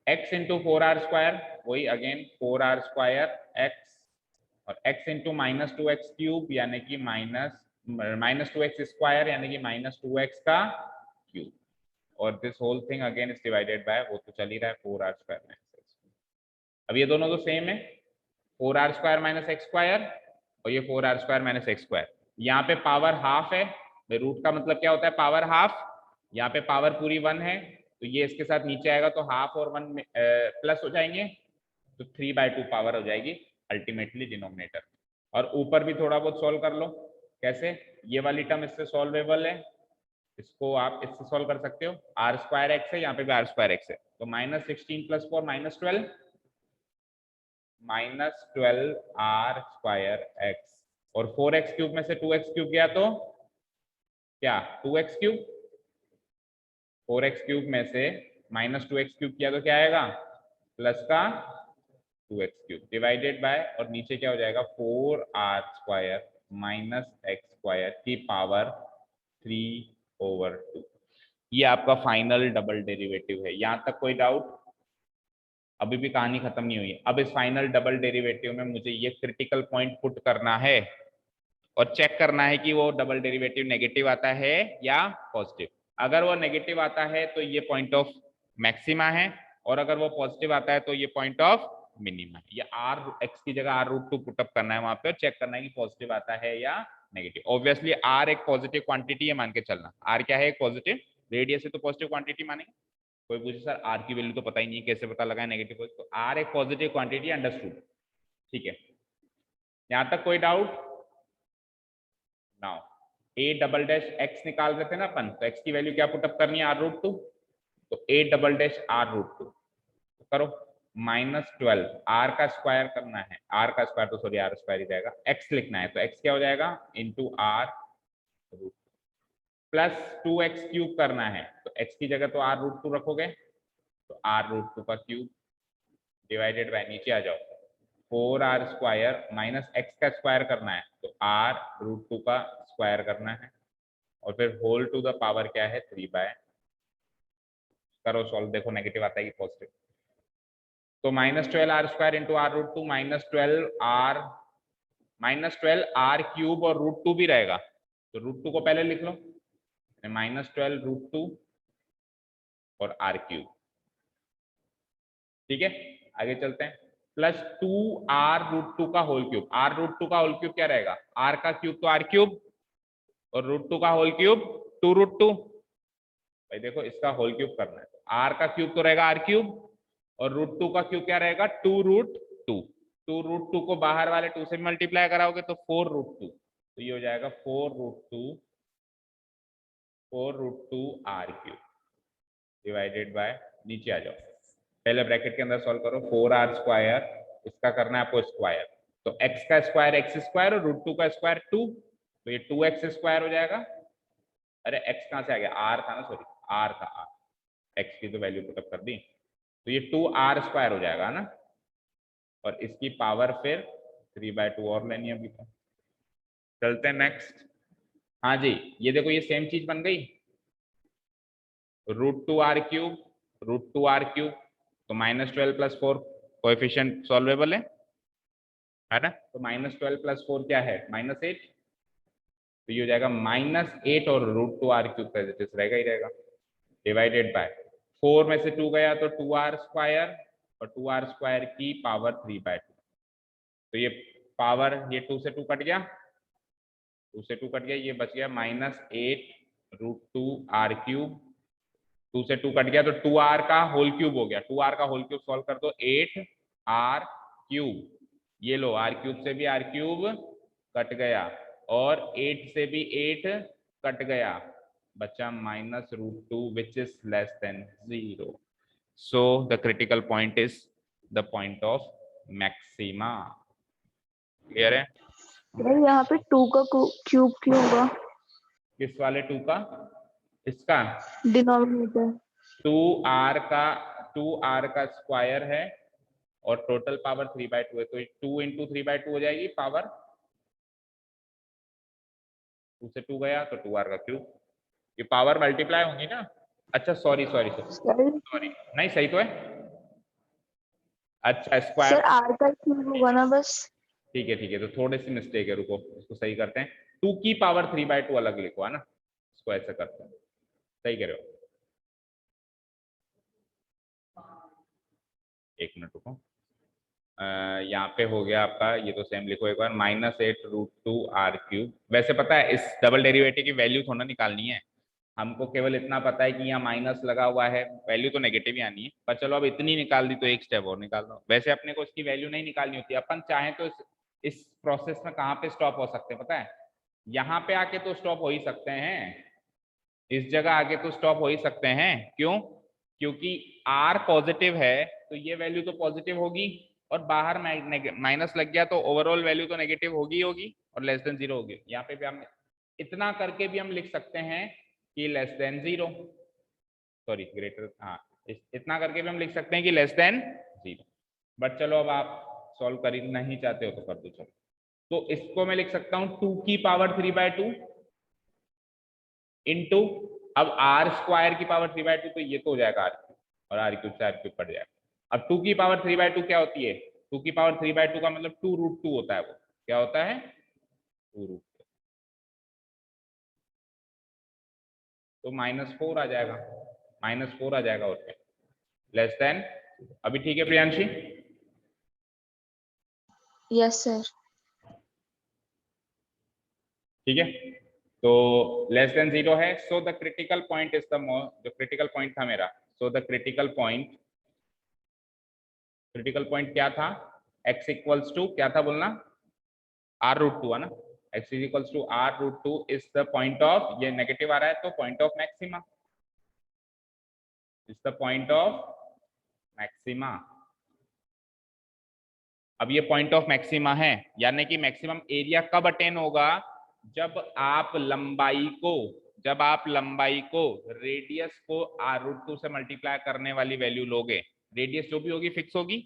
x इंटू 4r² वही अगेन 4r² x, और x इंटू -2x³ यानी कि -2x² यानी कि -2x का क्यूब, और this whole thing again is divided by, वो तो चल ही रहा है 4r² माइनस x। अब ये दोनों तो सेम है, 4r² माइनस x² और ये 4r² माइनस x², यहाँ पे पावर हाफ है, रूट का मतलब क्या होता है पावर हाफ, यहाँ पे पावर पूरी 1 है, तो ये इसके साथ नीचे आएगा तो हाफ और 1 प्लस हो जाएंगे, तो 3/2 पावर हो जाएगी अल्टीमेटली डिनोमिनेटर। और ऊपर भी थोड़ा बहुत सॉल्व कर लो, कैसे, ये वाली टर्म इससे सॉल्वेबल है, इसको आप इससे सॉल्व कर सकते हो, r²x है, यहाँ पे भी r²x है, तो -16 + 4 -12 -12r²x, और 4x³ में से 2x³ गया तो क्या 2x³, 4x³ में से -2x³ किया तो क्या आएगा प्लस का 2x³ डिवाइडेड बाय, और नीचे क्या हो जाएगा 4r² माइनस x² की पावर 3/2। ये आपका फाइनल डबल डेरिवेटिव है। यहाँ तक कोई डाउट? अभी भी कहानी खत्म नहीं हुई है। अब इस फाइनल डबल डेरिवेटिव में मुझे ये क्रिटिकल पॉइंट पुट करना है और चेक करना है कि वो डबल डेरिवेटिव नेगेटिव आता है या पॉजिटिव। अगर वो नेगेटिव आता है तो ये पॉइंट ऑफ मैक्सिमा है, और अगर वो पॉजिटिव आता है तो ये पॉइंट ऑफ मिनिमा है। ये आर एक्स की जगह आर रूट टू पुटअप करना है वहां पे और चेक करना है कि पॉजिटिव आता है या नेगेटिव। ऑब्वियसली आर एक पॉजिटिव क्वांटिटी है मान के चलना। आर क्या है? एक पॉजिटिव, रेडियस है तो पॉजिटिव क्वांटिटी मानेंगे। कोई पूछे सर आर की वैल्यू तो पता ही नहीं, कैसे पता लगाए नेगेटिव? तो आर एक पॉजिटिव क्वांटिटी, अंडरस्टूड। ठीक है, यहां तक कोई डाउट? नाउ ए डबल डैश एक्स निकाल रहे थे ना अपन, तो एक्स की वैल्यू क्या पुटअप करनी है? R root two. तो A double dash R root two तो करो, -12 आर का स्क्वायर करना है, आर का स्क्वायर तो सॉरी आर स्क्वायर ही जाएगा, एक्स लिखना है तो एक्स क्या हो जाएगा? Into r root plus 2x cube करना है, तो x की जगह तो आर रूट टू रखोगे, तो आर रूट टू का क्यूब डिवाइडेड बाय, नीचे आ जाओ, 4r स्क्वायर माइनस एक्स का स्क्वायर करना है तो आर रूट टू का स्क्वायर करना है, और फिर होल टू द पावर क्या है? 3 बाय। करो सॉल्व, देखो नेगेटिव आता है कि पॉजिटिव। तो -12r square into r root two, -12r cube और रूट टू भी रहेगा, तो रूट टू को पहले लिख लो, -12 रूट टू और आर क्यूब। ठीक है, आगे चलते हैं। प्लस 2r रूट टू का whole cube. R root two का होल क्यूब क्या रहेगा? आर का क्यूब तो आर क्यूब, और रूट टू का होल क्यूब 2 रूट टू। भाई देखो इसका होल क्यूब करना है, तो आर का क्यूब तो रहेगा आर क्यूब, और रूट टू का क्यूब क्या रहेगा? 2 रूट टू। 2 रूट टू को बाहर वाले 2 से मल्टीप्लाई कराओगे तो 4 रूट टू, तो ये हो जाएगा 4 root two r cube divided by, नीचे आ जाओ, पहले ब्रैकेट के अंदर सॉल्व करो, 4r स्क्वायर, इसका करना है आपको स्क्वायर, तो x का स्क्वायर x स्क्वायर और रूट टू का स्क्वायर 2, तो ये 2x स्क्वायर हो जाएगा। अरे x कहां से आ गया? r था ना, सॉरी r था, r x की तो वैल्यू पुटअप कर दी, तो ये 2r स्क्वायर हो जाएगा ना, और इसकी पावर फिर 3/2 और लेनी है अभी तो। चलते हैं नेक्स्ट। हाँ जी, ये देखो ये सेम चीज बन गई, √2r क्यूब, √2r क्यूब, तो -12 + 4 कोएफिशिएंट सॉल्वेबल है ना, तो -12 + 4 क्या है? -8, तो ये हो जाएगा -8 और √2r क्यूब का रहेगा ही रहेगा, डिवाइडेड बाय 4 में से 2 गया तो 2r स्क्वायर, और 2r स्क्वायर की पावर 3/2, तो ये पावर, ये 2 से 2 कट गया, 2 से 2 कट गया, ये बच गया -8 √2r क्यूब, 2 से 2 कट गया तो 2r का होल क्यूब हो गया, 2r का होल क्यूब सॉल्व कर दो, 8r क्यूब, ये लो r क्यूब से भी r क्यूब कट गया, और 8 से भी 8 कट गया, बचा -√2 which is less than 0, so the critical point is the point of maxima. Clear है? नहीं, यहाँ पे 2 का क्यूब क्यों होगा? किस वाले 2 का? इसका डिनोमिनेटर 2r का स्क्वायर है, और टोटल पावर 3/2 है, तो 2 इंटू 3/2 हो जाएगी पावर, 2 से 2 गया तो 2r का क्यूब, ये पावर मल्टीप्लाई होंगी ना। अच्छा सॉरी सॉरी सर। सॉरी, नहीं सही तो है। अच्छा सर स्क्वायर, r का क्यूब होगा ना बस। ठीक है, तो थोड़ी सी मिस्टेक है, रुको इसको सही करते हैं, 2 की पावर 3/2 अलग लिखो, है ना, इसको ऐसे करते हैं, सही कह रहे हो। एक मिनट रुको, यहाँ पे हो गया आपका, ये तो सेम लिखो एक बार, -8 √2r क्यूब। वैसे पता है इस डबल डेरिवेटिव की वैल्यू थोड़ा निकालनी है, हमको केवल इतना पता है कि यहाँ माइनस लगा हुआ है, वैल्यू तो नेगेटिव ही आनी है, पर चलो अब इतनी निकाल दी तो एक स्टेप और निकाल दो। वैसे अपने को इसकी वैल्यू नहीं निकालनी होती, अपन चाहें तो इस प्रोसेस में कहाँ पे स्टॉप हो सकते हैं पता है? यहाँ पे आके तो स्टॉप हो ही सकते हैं, इस जगह आगे तो स्टॉप हो ही सकते हैं। क्यों? क्योंकि r पॉजिटिव है तो ये वैल्यू तो पॉजिटिव होगी, और बाहर माइनस लग गया तो ओवरऑल वैल्यू तो नेगेटिव होगी होगी, और लेस देन 0 होगी। यहाँ पे भी हम इतना करके भी हम लिख सकते हैं कि लेस देन 0, सॉरी ग्रेटर, हाँ इतना करके भी हम लिख सकते हैं कि लेस देन 0, बट चलो अब आप सॉल्व कर नहीं चाहते हो तो कर दो। चलो तो इसको मैं लिख सकता हूँ 2 की पावर 3/2 इंटू, अब r स्क्वायर की पावर 3/2, तो ये तो हो जाएगा r क्यूब, और r क्यूब से r क्यूब कट जाएगा, अब 2 की पावर 3/2 क्या होती है? 2 की पावर 3/2 का मतलब 2√2 होता है। वो क्या होता है? 2√2। तो -4 आ जाएगा, -4 आ जाएगा। और लेस देन, अभी ठीक है प्रियांशी? Yes sir. ठीक है, तो लेस देन 0 है। So the critical point is the जो क्रिटिकल पॉइंट था मेरा, सो द क्रिटिकल पॉइंट क्या था? x इक्वल्स टू क्या था बोलना? r√2 है ना। x is equals to r√2 is the point of, ये नेगेटिव आ रहा है तो point of maxima, is the point of maxima. अब ये पॉइंट ऑफ मैक्सिमा है, यानी कि मैक्सिमम एरिया कब अटेन होगा? जब आप लंबाई को रेडियस को r√2 से मल्टीप्लाई करने वाली वैल्यू लोगे। रेडियस जो भी होगी फिक्स होगी,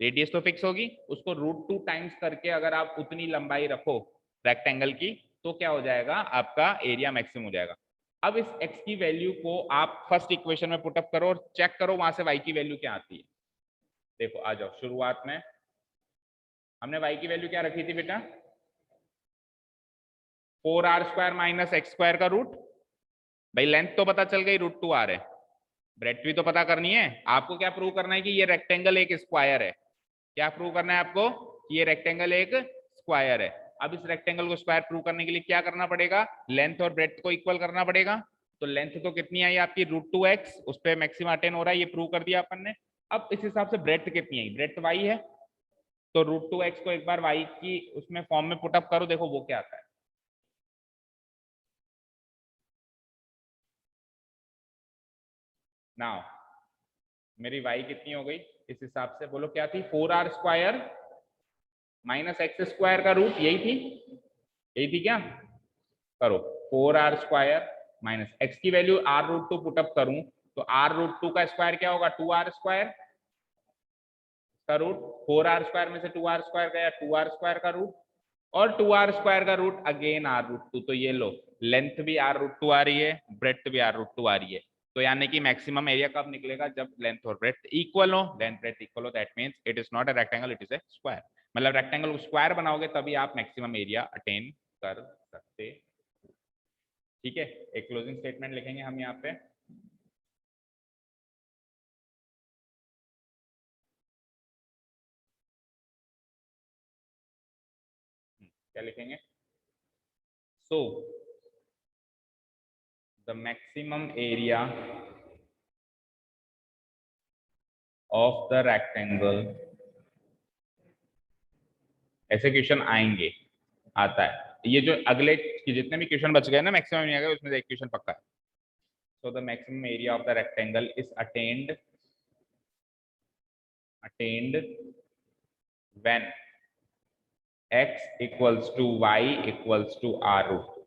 रेडियस तो फिक्स होगी, उसको √2 टाइम्स करके अगर आप उतनी लंबाई रखो रेक्टेंगल की, तो क्या हो जाएगा? आपका एरिया मैक्सिमम हो जाएगा। अब इस x की वैल्यू को आप फर्स्ट इक्वेशन में पुटअप करो और चेक करो वहां से y की वैल्यू क्या आती है। देखो आ जाओ, शुरुआत में हमने y की वैल्यू क्या रखी थी बेटा? 4r² माइनस x² का रूट। भाई लेंथ तो पता चल गई, √2 आ रहे, ब्रेड्थ भी तो पता करनी है। आपको क्या प्रूव करना है? कि ये रेक्टेंगल एक स्क्वायर है। क्या प्रूव करना है आपको? कि ये रेक्टेंगल एक स्क्वायर है। अब इस रेक्टेंगल को स्क्वायर प्रूव करने के लिए क्या करना पड़ेगा? लेंथ और ब्रेड्थ को इक्वल करना पड़ेगा। तो लेंथ तो कितनी आई आपकी? √2x, उस पर मैक्सिमम अटेन हो रहा है, ये प्रूव कर दिया अपन ने। अब इस हिसाब से ब्रेड्थ कितनी आई? ब्रेड्थ y है, तो √2x को एक बार y की उसमें फॉर्म में पुटअप करो, देखो वो क्या आता है। नाउ मेरी y कितनी हो गई इस हिसाब से? बोलो क्या थी? 4r² माइनस x² का रूट, यही थी क्या? करो 4r² माइनस x की वैल्यू r√2 पुटअप करूं तो r√2 का स्क्वायर क्या होगा? 2r² का रूट। 4r² में से 2r² गया, 2r² का रूट, और 2r² का रूट अगेन r√2। तो ये लो, लेंथ भी r√2 आ रही है, ब्रेड्थ भी r√2 आ रही है। तो यानी कि मैक्सिमम एरिया कब निकलेगा? जब लेंथ और ब्रेड्थ इक्वल हो। लेंथ ब्रेड्थ इक्वल हो, that means it is not a rectangle, it is a square. मतलब रेक्टेंगल को स्क्वायर बनाओगे तभी आप मैक्सिमम एरिया अटेन कर सकते। ठीक है, एक क्लोजिंग स्टेटमेंट लिखेंगे हम यहाँ पे। क्या लिखेंगे? सो the maximum area of the rectangle, ऐसे क्वेश्चन आएंगे, आता है। ये जो अगले जितने भी क्वेश्चन बच गए ना मैक्सिमम नहीं आ गए, उसमें से एक क्वेश्चन पक्का है। So the maximum area of the rectangle is attained when x equals to y equals to r√2।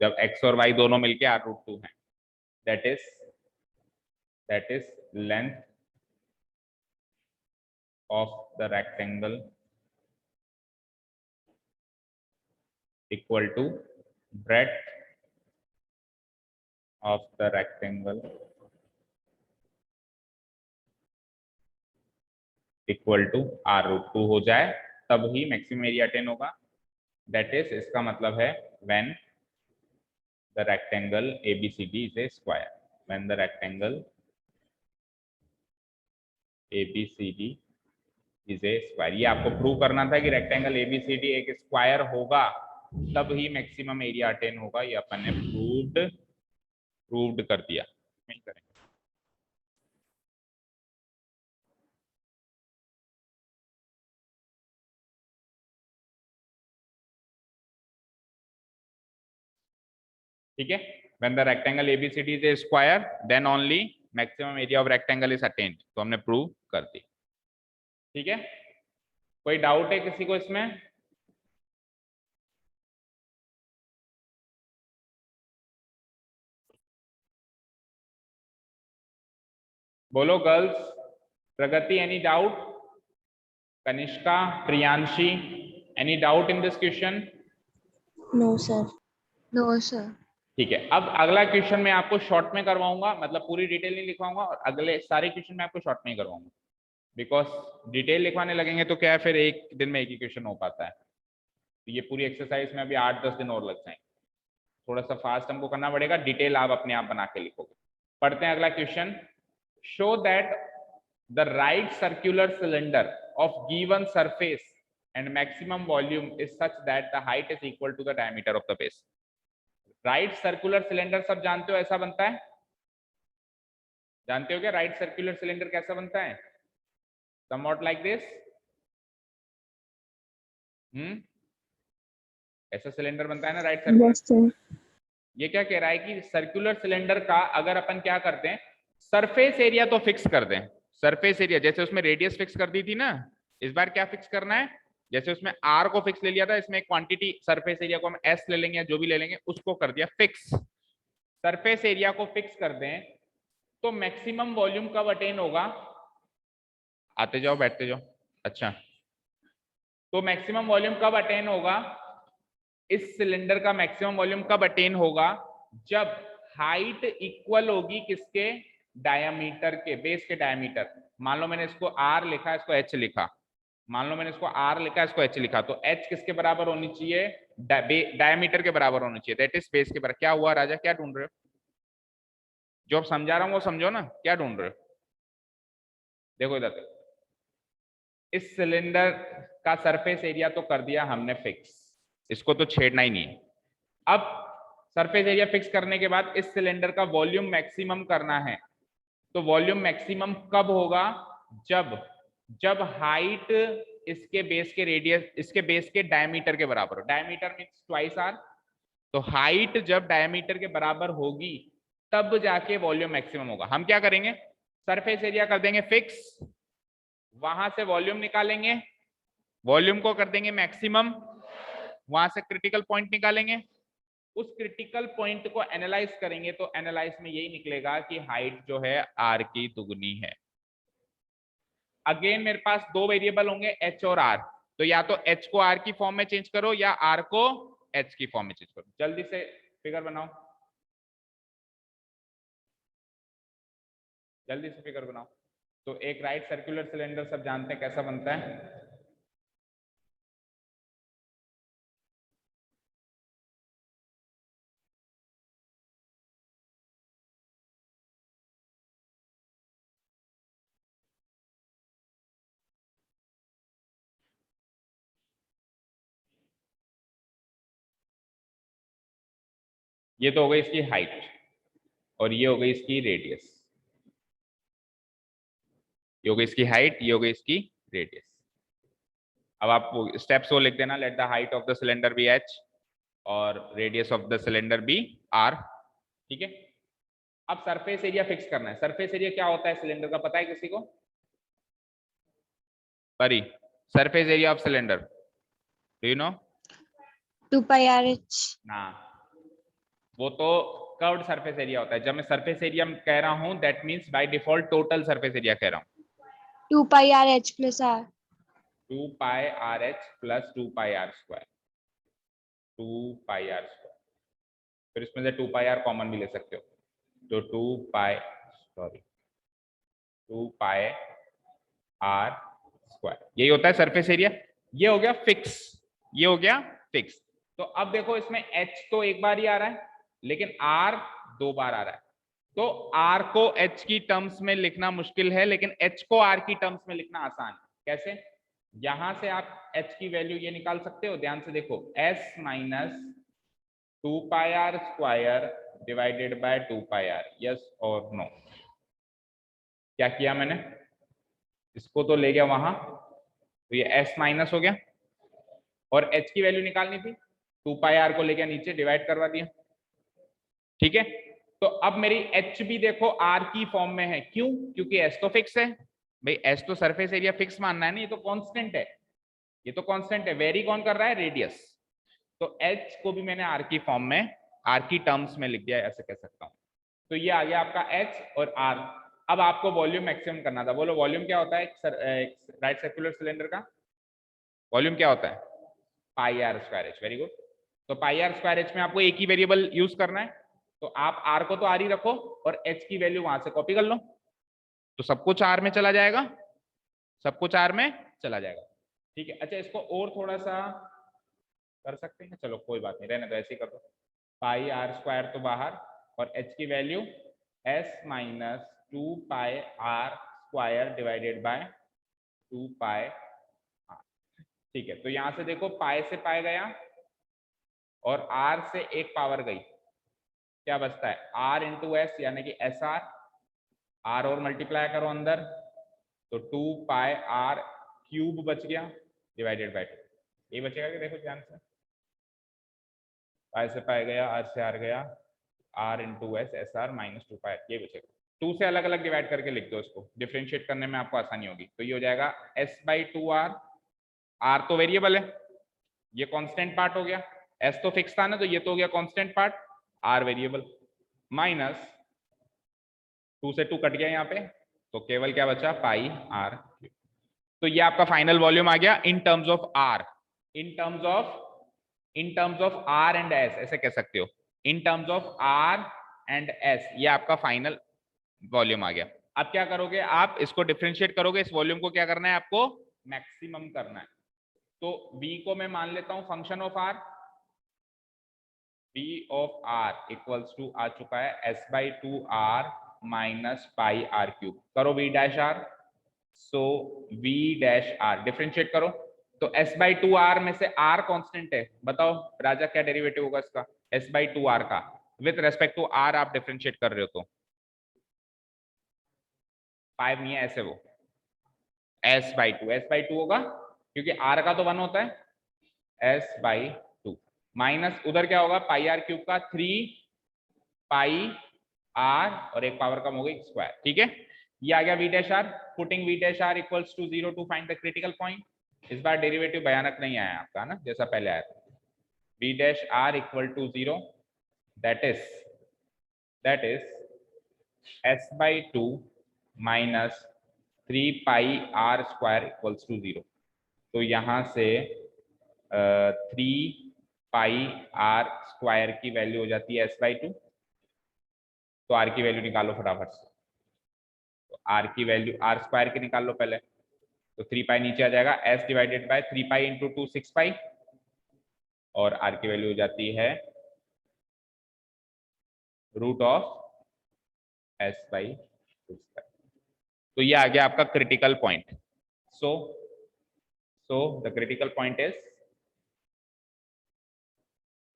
जब x और y दोनों मिलके r√2 हैं, that is length of the rectangle equal to breadth of the rectangle equal to r√2 हो जाए, तब ही maximum area attain होगा। दैट इज, इसका मतलब है when the rectangle ABCD is a square. When the rectangle ABCD is a square. ये आपको प्रूव करना था कि रेक्टेंगल ABCD एक स्क्वायर होगा, तब ही मैक्सिमम एरिया अटेन होगा। ये अपन ने प्रूव्ड कर दिया। नहीं करेंगे। ठीक है, when the rectangle ABCD is a square then only maximum area of rectangle is attained. तो हमने प्रूव कर दी। ठीक है, कोई डाउट है किसी को इसमें? बोलो girls. Pragati, any doubt? Kanishka, Priyanshi, any doubt in this question? No sir. No, sir. ठीक है, अब अगला क्वेश्चन मैं आपको शॉर्ट में करवाऊंगा, मतलब पूरी डिटेल नहीं लिखवाऊंगा, और अगले सारे क्वेश्चन मैं आपको शॉर्ट में ही करवाऊंगा, बिकॉज डिटेल लिखवाने लगेंगे तो क्या है, फिर एक दिन में एक ही क्वेश्चन हो पाता है। तो ये पूरी एक्सरसाइज में अभी 8-10 दिन और लग जाएंगे, थोड़ा सा फास्ट हमको करना पड़ेगा, डिटेल आप अपने आप बना के लिखोगे। पढ़ते हैं अगला question. Show that the right circular cylinder of given surface and maximum volume is such that the height is equal to the diameter of the base. Right circular cylinder सब जानते हो ऐसा बनता है, जानते हो क्या राइट सर्कुलर सिलेंडर कैसा बनता है? somewhat like this. ऐसा सिलेंडर बनता है ना राइट सर्कुलर। Yes, sir. ये क्या कह रहा है कि सर्कुलर सिलेंडर का अगर अपन क्या करते हैं, सरफेस एरिया तो फिक्स कर दें, सरफेस एरिया जैसे उसमें रेडियस फिक्स कर दी थी ना, इस बार क्या फिक्स करना है, जैसे उसमें आर को फिक्स ले लिया था, इसमें एक क्वांटिटी सरफेस एरिया को हम एस ले लेंगे या जो भी ले लेंगे, उसको कर दिया फिक्स। सरफेस एरिया को फिक्स कर दें तो मैक्सिमम वॉल्यूम कब अटेन होगा, आते जाओ बैठते जाओ, अच्छा, तो मैक्सिमम वॉल्यूम कब अटेन होगा, इस सिलेंडर का मैक्सिमम वॉल्यूम कब अटेन होगा, जब हाइट इक्वल होगी किसके, डायामीटर के, बेस के डायामीटर। मान लो मैंने इसको आर लिखा, इसको एच लिखा, मान लो मैंने इसको आर लिखा, इसको एच लिखा, तो एच किसके बराबर होनी चाहिए, डायामीटर के बराबर होनी चाहिए, दैट इज बेस के बराबर। क्या हुआ राजा, क्या ढूंढ रहे हो, जो अब समझा रहा हूं वो समझो ना, क्या ढूंढ रहे हो, देखो इधर, इस सिलेंडर का सरफेस एरिया तो कर दिया हमने फिक्स, इसको तो छेड़ना ही नहीं है। अब सरफेस एरिया फिक्स करने के बाद इस सिलेंडर का वॉल्यूम मैक्सिमम करना है, तो वॉल्यूम मैक्सिमम कब होगा, जब हाइट इसके बेस के रेडियस, इसके बेस के डायमीटर के बराबर हो, डायमीटर मींस ट्वाइस आर, तो हाइट जब डायमीटर के बराबर होगी तब जाके वॉल्यूम मैक्सिमम होगा। हम क्या करेंगे, सरफेस एरिया कर देंगे फिक्स, वहां से वॉल्यूम निकालेंगे, वॉल्यूम को कर देंगे मैक्सिमम, वहां से क्रिटिकल पॉइंट निकालेंगे, उस क्रिटिकल पॉइंट को एनालाइज करेंगे, तो एनालाइज में यही निकलेगा कि हाइट जो है आर की दुगनी है। अगेन मेरे पास दो वेरिएबल होंगे एच और आर, तो या तो एच को आर की फॉर्म में चेंज करो या आर को एच की फॉर्म में चेंज करो। जल्दी से फिगर बनाओ, जल्दी से फिगर बनाओ। तो एक राइट सर्कुलर सिलेंडर सब जानते हैं कैसा बनता है, ये तो हो गई इसकी हाइट और ये हो गई इसकी रेडियस, ये हो गई इसकी हाइट, ये हो गई इसकी रेडियस। अब आप स्टेप्स वो लिख देना, let the height of the cylinder be H और radius of the cylinder be R, ठीक है। अब सरफेस एरिया फिक्स करना है, सरफेस एरिया क्या होता है सिलेंडर का, पता है किसी को, परी, surface area of cylinder do you know? 2 pi RH. ना, वो तो कर्व्ड सरफेस एरिया होता है, जब मैं सरफेस एरिया कह रहा हूं that means by default total surface area कह रहा हूं, 2 pi RH plus R. 2 pi r h plus 2 pi are square, 2 pi are square, फिर इसमें से 2 पाई आर कॉमन भी ले सकते हो, तो 2 पाई आर स्क्वायर, यही होता है सरफेस एरिया। ये हो गया फिक्स, ये हो गया फिक्स। तो अब देखो इसमें h तो एक बार ही आ रहा है लेकिन r दो बार आ रहा है, तो r को h की टर्म्स में लिखना मुश्किल है लेकिन h को r की टर्म्स में लिखना आसान है। कैसे, यहां से आप h की वैल्यू ये निकाल सकते हो, ध्यान से देखो, s minus 2 pi are square divided by 2 pi r, yes और नो। क्या किया मैंने, इसको तो ले गया वहां, तो ये s माइनस हो गया और h की वैल्यू निकालनी थी, 2 पाई आर को ले गया नीचे, डिवाइड करवा दिया, ठीक है। तो अब मेरी h भी देखो r की फॉर्म में है, क्यों, क्योंकि s तो फिक्स है भाई, s तो सरफेस एरिया फिक्स मानना है ना, ये तो कांस्टेंट है, ये तो कांस्टेंट है, वेरी कौन कर रहा है, रेडियस, तो h को भी मैंने r की फॉर्म में, r की टर्म्स में लिख दिया, ऐसे कह सकता हूं। तो ये आ गया आपका h और r। अब आपको वॉल्यूम मैक्सिमम करना था, बोलो वॉल्यूम क्या होता है राइट सर्कुलर सिलेंडर का, वॉल्यूम क्या होता है, pi are square H, very good. तो पाई आर स्क्वायर एच में आपको एक ही वेरिएबल यूज करना है, तो आप आर को तो आर ही रखो और एच की वैल्यू वहां से कॉपी कर लो, तो सब कुछ आर में चला जाएगा, सब कुछ आर में चला जाएगा। ठीक है, अच्छा इसको और थोड़ा सा कर सकते हैं, चलो कोई बात नहीं, रहने दो, ऐसे ही कर दो। पाई आर स्क्वायर तो बाहर, और एच की value s minus 2 pi are square divided by 2 pi r. ठीक है, तो यहां से देखो पाई से पाई गया और आर से एक पावर गई, क्या बचता है आर इंटू एस, यानी कि एस आर और मल्टीप्लाई करो अंदर, तो 2 पाई आर क्यूब बच गया डिवाइडेड बाय 2। ये बचेगा कि देखो ध्यान से, पाई से पाई गया, आर से आर गया, r into s s r minus 2 pi, ये बचेगा। 2 से अलग अलग डिवाइड करके लिख दो, इसको डिफरेंशिएट करने में आपको आसानी होगी। तो ये हो जाएगा एस बाई 2 आर, आर तो वेरिएबल है, ये कांस्टेंट पार्ट हो गया, एस तो फिक्स था ना, तो ये तो हो गया constant part, r variable, minus 2 से 2 कट गया यहाँ पे, तो केवल क्या बचा पाई आर। तो ये आपका फाइनल वॉल्यूम आ गया in terms of r, in terms of r and s, ऐसे कह सकते हो, in terms of r and s, ये आपका फाइनल वॉल्यूम आ गया। अब क्या करोगे आप, इसको डिफरेंशिएट करोगे, इस वॉल्यूम को क्या करना है आपको, मैक्सिमम करना है। तो v को मैं मान लेता हूं function of r, v of r equals to आ चुका है s by 2 r minus pi R cube, करो v dash r, so v dash r differentiate करो, तो s बाई 2 r में से r कांस्टेंट है, बताओ राजा क्या डेरिवेटिव होगा इसका, s बाई 2 r का विथ रेस्पेक्ट टू r आप डिफरेंशिएट कर रहे हो, तो 5 नहीं है, ऐसे वो s बाई 2 होगा, क्योंकि r का तो 1 होता है, s बाई 2 माइनस उधर क्या होगा पाई आर क्यूब का 3 पाई आर और एक पावर कम हो गई स्क्वायर। ठीक है, ये आ गया v dash r, putting v dash r equals to 0 to find the critical point. इस बार डेरिवेटिव भयानक नहीं आया आपका ना, जैसा पहले आया था, v dash r equal to 0, that is s by 2 minus 3 pi are square equals to 0। तो यहां से 3 पाई आर स्क्वायर की वैल्यू हो जाती है s बाई 2, तो आर की वैल्यू निकालो फटाफट से, तो आर की वैल्यू आर स्क्वायर की निकाल लो पहले, तो 3 पाई नीचे आ जाएगा, s divided by 3 pi into 2 6 pi, और आर की वैल्यू हो जाती है root of s by 2 square. तो ये आ गया आपका critical point. So the critical point is,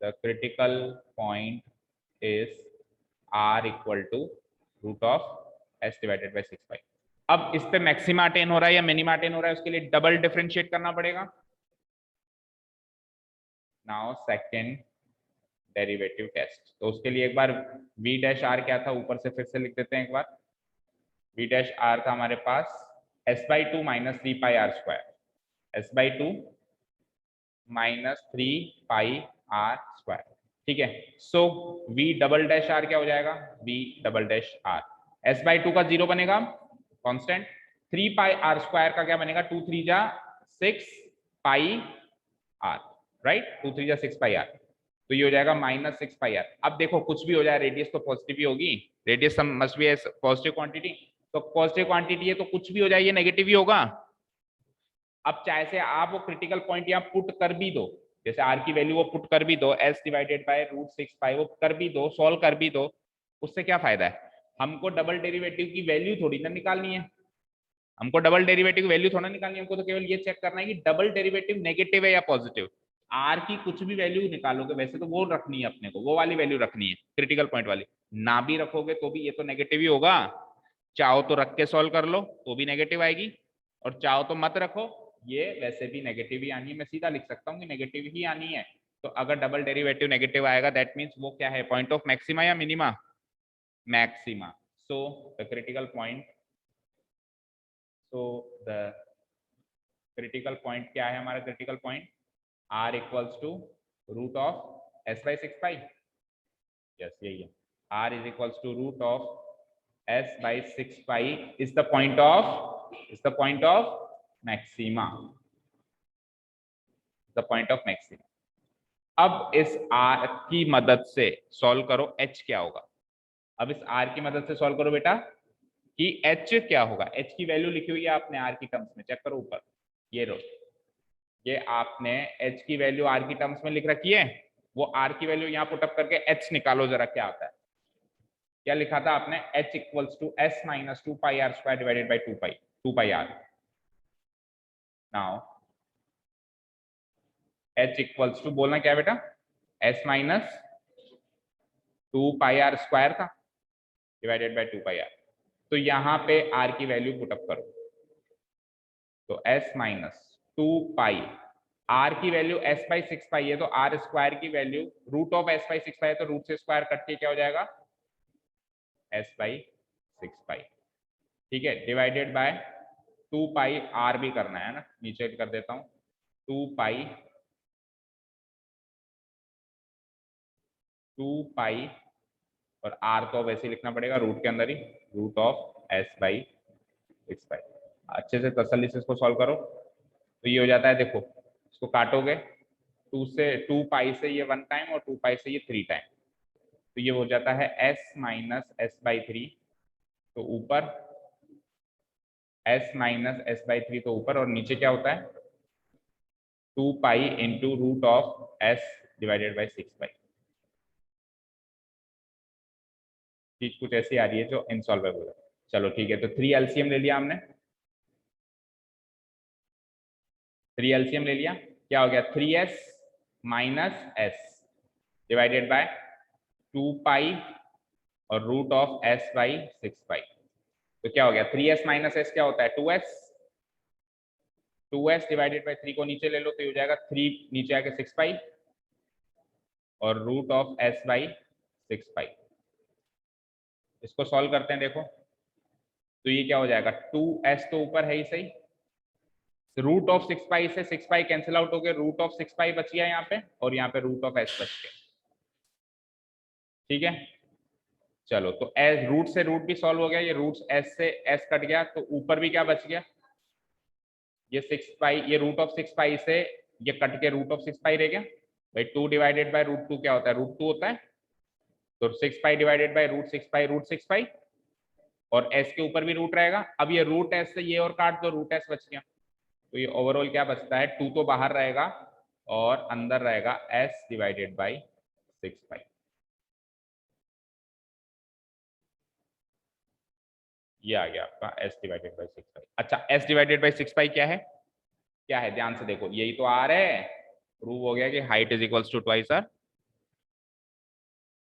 the critical point is r equal to root of s divided by 6 pi। अब इस पे मैक्सिमा अटेन हो रहा है या मिनिमा अटेन हो रहा है, उसके लिए डबल डिफरेंशिएट करना पड़ेगा। नाउ सेकंड डेरिवेटिव टेस्ट, तो उसके लिए एक बार v डैश r क्या था ऊपर से फिर से लिख देते हैं एक बार, v डैश r था हमारे पास s by 2 minus 3 pi are square, s by 2 minus 3 pi are square. ठीक है, so v double dash r क्या हो जाएगा, v double dash r, s by 2 का 0 बनेगा कांस्टेंट, 3 पाई आर स्क्वायर का क्या बनेगा, 2 3 जा 6 पाई आर, राइट, 2 3 जा 6 पाई आर, तो ये हो जाएगा माइनस 6 पाई आर। अब देखो कुछ भी हो जाए, रेडियस तो पॉजिटिव ही होगी, radius must be positive quantity, तो पॉजिटिव क्वांटिटी है तो कुछ भी हो जाए ये नेगेटिव ही होगा। अब चाहे से आप वो क्रिटिकल पॉइंट यहाँ पुट कर भी दो, जैसे आर की वैल्यू वो पुट कर भी दो, s डिवाइडेड बाय रूट 6 पाई वो कर भी दो, सॉल्व कर भी दो, उससे क्या फायदा है, हमको डबल डेरिवेटिव की वैल्यू थोड़ी ना निकालनी है, हमको डबल डेरिवेटिव की वैल्यू थोड़ा निकालनी है, हमको तो केवल ये चेक करना है कि डबल डेरिवेटिव नेगेटिव है या पॉजिटिव। आर की कुछ भी वैल्यू निकालोगे वैसे तो वो रखनी है अपने को, वो वाली वैल्यू रखनी है क्रिटिकल पॉइंट वाली, ना भी रखोगे तो भी ये तो नेगेटिव ही होगा, चाहो तो रख के सॉल्व कर लो तो भी नेगेटिव आएगी, और चाहो तो मत रखो, ये वैसे भी नेगेटिव ही आनी है, मैं सीधा लिख सकता हूँ कि नेगेटिव ही आनी है। तो अगर डबल डेरिवेटिव नेगेटिव आएगा दैट मीन्स वो क्या है, पॉइंट ऑफ मैक्सिमा या minima, maxima. So the critical point, so the critical point क्या है हमारा, critical point r equals to root of s by 6 pi, yes यही है, r is equals to root of s by 6 pi is the point of maxima, the point of maxima. अब इस r की मदद से सॉल्व करो h क्या होगा। अब इस r की मदद से सॉल्व करो बेटा कि h क्या होगा। h की वैल्यू लिखी हुई है आपने r की टर्म्स में, चेक करो ऊपर, ये रो, ये आपने h की वैल्यू r की टर्म्स में लिख रखी है। वो r की वैल्यू यहाँ पुटअप करके h निकालो जरा, क्या आता है। क्या लिखा था आपने, h equals to s minus 2πr² divided by 2πr। Now h equals to, बोलना क्या बेटा, s माइनस 2πr² था डिवाइडेड बाई 2πr। तो यहाँ पे r की वैल्यू पुटअप करो, तो s माइनस 2π, r की वैल्यू s बाई 6π है, तो r स्क्वायर की value root of s by 6π है, तो रूट से स्क्वायर कट के क्या हो जाएगा, s बाई 6π। ठीक है, डिवाइडेड बाय 2π, r भी करना है ना, नीचे कर देता हूं 2π और r तो वैसे ही लिखना पड़ेगा रूट के अंदर ही, रूट ऑफ s बाई 6π। अच्छे से तसल्ली से इसको सॉल्व करो, तो ये हो जाता है, देखो इसको काटोगे 2π से ये 1 टाइम और 2π से ये 3 टाइम, तो ये हो जाता है s माइनस s बाई 3, तो ऊपर s माइनस s बाई 3, तो ऊपर, और नीचे क्या होता है 2π into root of s divided by 6π। चीज कुछ ऐसी आ रही है जो इनसॉल्वेबल है। चलो ठीक है, तो 3 एलसीएम ले लिया हमने, 3 एलसीएम ले लिया, क्या हो गया 3s minus s divided bye 2π और रूट ऑफ s बाई 6π। तो क्या हो गया 3s माइनस s क्या होता है 2s, 2s डिवाइडेड बाई 3 को नीचे ले लो, तो ये हो जाएगा 3 नीचे आके 6π और रूट ऑफ s बाई 6π। इसको सॉल्व करते हैं, देखो तो ये क्या हो जाएगा 2s तो ऊपर है ही सही, रूट ऑफ 6π से 6π कैंसिल आउट हो गए, रूट ऑफ 6π बच गया यहाँ पे, और यहाँ पे रूट ऑफ s बच गया। ठीक है, चलो तो एस रूट से रूट भी सॉल्व हो गया, ये रूट s से s कट गया, तो ऊपर भी क्या बच गया, ये 6π, ये रूट ऑफ 6π से ये कट के रूट ऑफ 6π रह गया भाई, 2 डिवाइडेड बाय रूट 2 क्या होता है, रूट 2 होता है, तो 6π डिवाइडेड बाय रूट 6π और s के ऊपर भी रूट रहेगा। अब ये रूट s से ये और काट दो, रूट s बच गया, तो ये ओवरऑल क्या बचता है 2 तो बाहर रहेगा और अंदर रहेगा s डिवाइडेड बाई 6π। ये आ गया आपका s डिवाइडेड बाई 6π। अच्छा s डिवाइडेड बाई 6π क्या है, क्या है ध्यान से देखो, यही तो r है, प्रूव हो गया कि height is equals to twice r।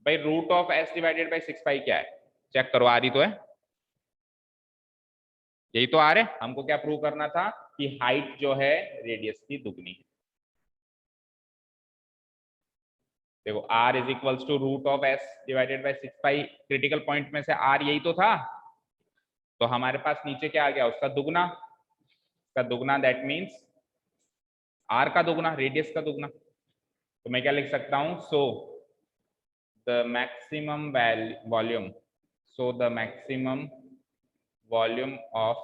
भाई root of s divided by 6π क्या है, चेक करो, आ रही तो है, यही तो r है। हमको क्या प्रूव करना था कि हाइट जो है रेडियस की दुगनी है। देखो r is equals to root of s divided by 6π, critical point में से r यही तो था, तो हमारे पास नीचे क्या आ गया, उसका दुगना, दैट मीन्स r का दुगना, रेडियस का दुगना। तो मैं क्या लिख सकता हूं, सो the maximum volume, the maximum volume of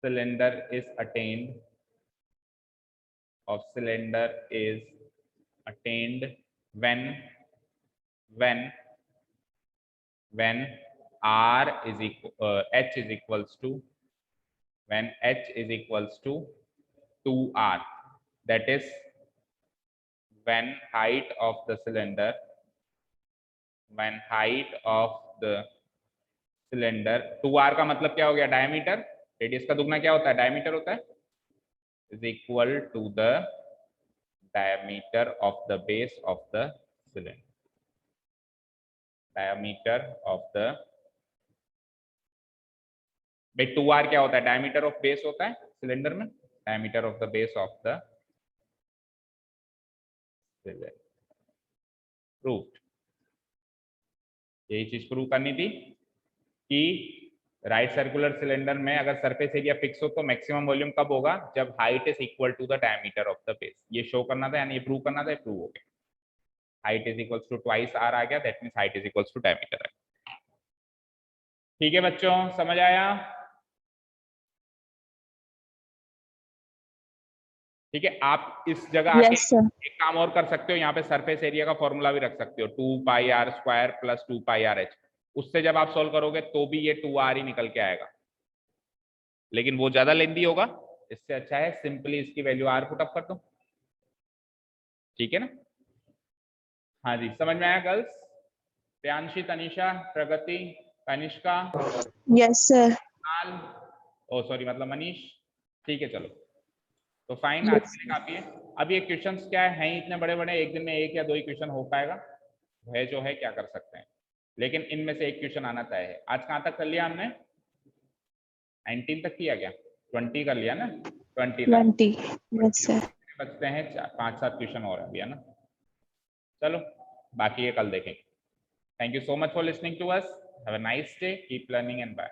cylinder is attained, when r is equal h is equals to, when h is equals to 2r, that is when height of the cylinder, cylinder 2r का मतलब क्या हो गया, diameter, radius का दुगना क्या होता है, डायमीटर होता है, is equal to the diameter of the base of the cylinder, diameter of the, भाई 2r क्या होता है, डायमीटर ऑफ बेस होता है सिलेंडर में, diameter of the base of the cylinder. Proved, यही चीज प्रूव करनी थी कि राइट सर्कुलर सिलेंडर में अगर सरफेस एरिया फिक्स हो तो मैक्सिमम वॉल्यूम कब होगा, जब height is equal to the diameter of the base. ये शो करना था, यानी ये प्रूव करना था, ये प्रूव हो गया, height is equal to twice r आ गया, that means height is equal to diameter. ठीक है बच्चों, समझ आया। ठीक है, आप इस जगह आके यस सर। एक काम और कर सकते हो, यहाँ पे सरफेस एरिया का फॉर्मूला भी रख सकते हो, 2πr² प्लस 2πrh। उससे जब आप सोल्व करोगे तो भी ये 2r ही निकल के आएगा, लेकिन वो ज्यादा लेंदी होगा। इससे अच्छा है सिंपली इसकी वैल्यू r पुट अप कर दो। ठीक है ना? हाँ जी, समझ में आया गर्ल्स? प्रियांशी, तनिषा, प्रगति, कनिष्का, यस सर। ओ सॉरी मतलब मनीष। ठीक है चलो, तो फाइन, आज के लिए काफी है। अब ये क्वेश्चंस क्या है इतने बड़े बड़े, एक दिन में एक या दो ही क्वेश्चन हो पाएगा, है जो है क्या कर सकते हैं, लेकिन इनमें से एक क्वेश्चन आना तय है। आज कहाँ तक कर लिया हमने? 19 तक किया क्या? 20 कर लिया ना? 20 तक 20। Yes sir. बचते हैं 5-7 क्वेश्चन और अभी, है ना? चलो बाकी ये कल देखेंगे। Thank you so much for listening to us, have a nice day, keep learning and bye.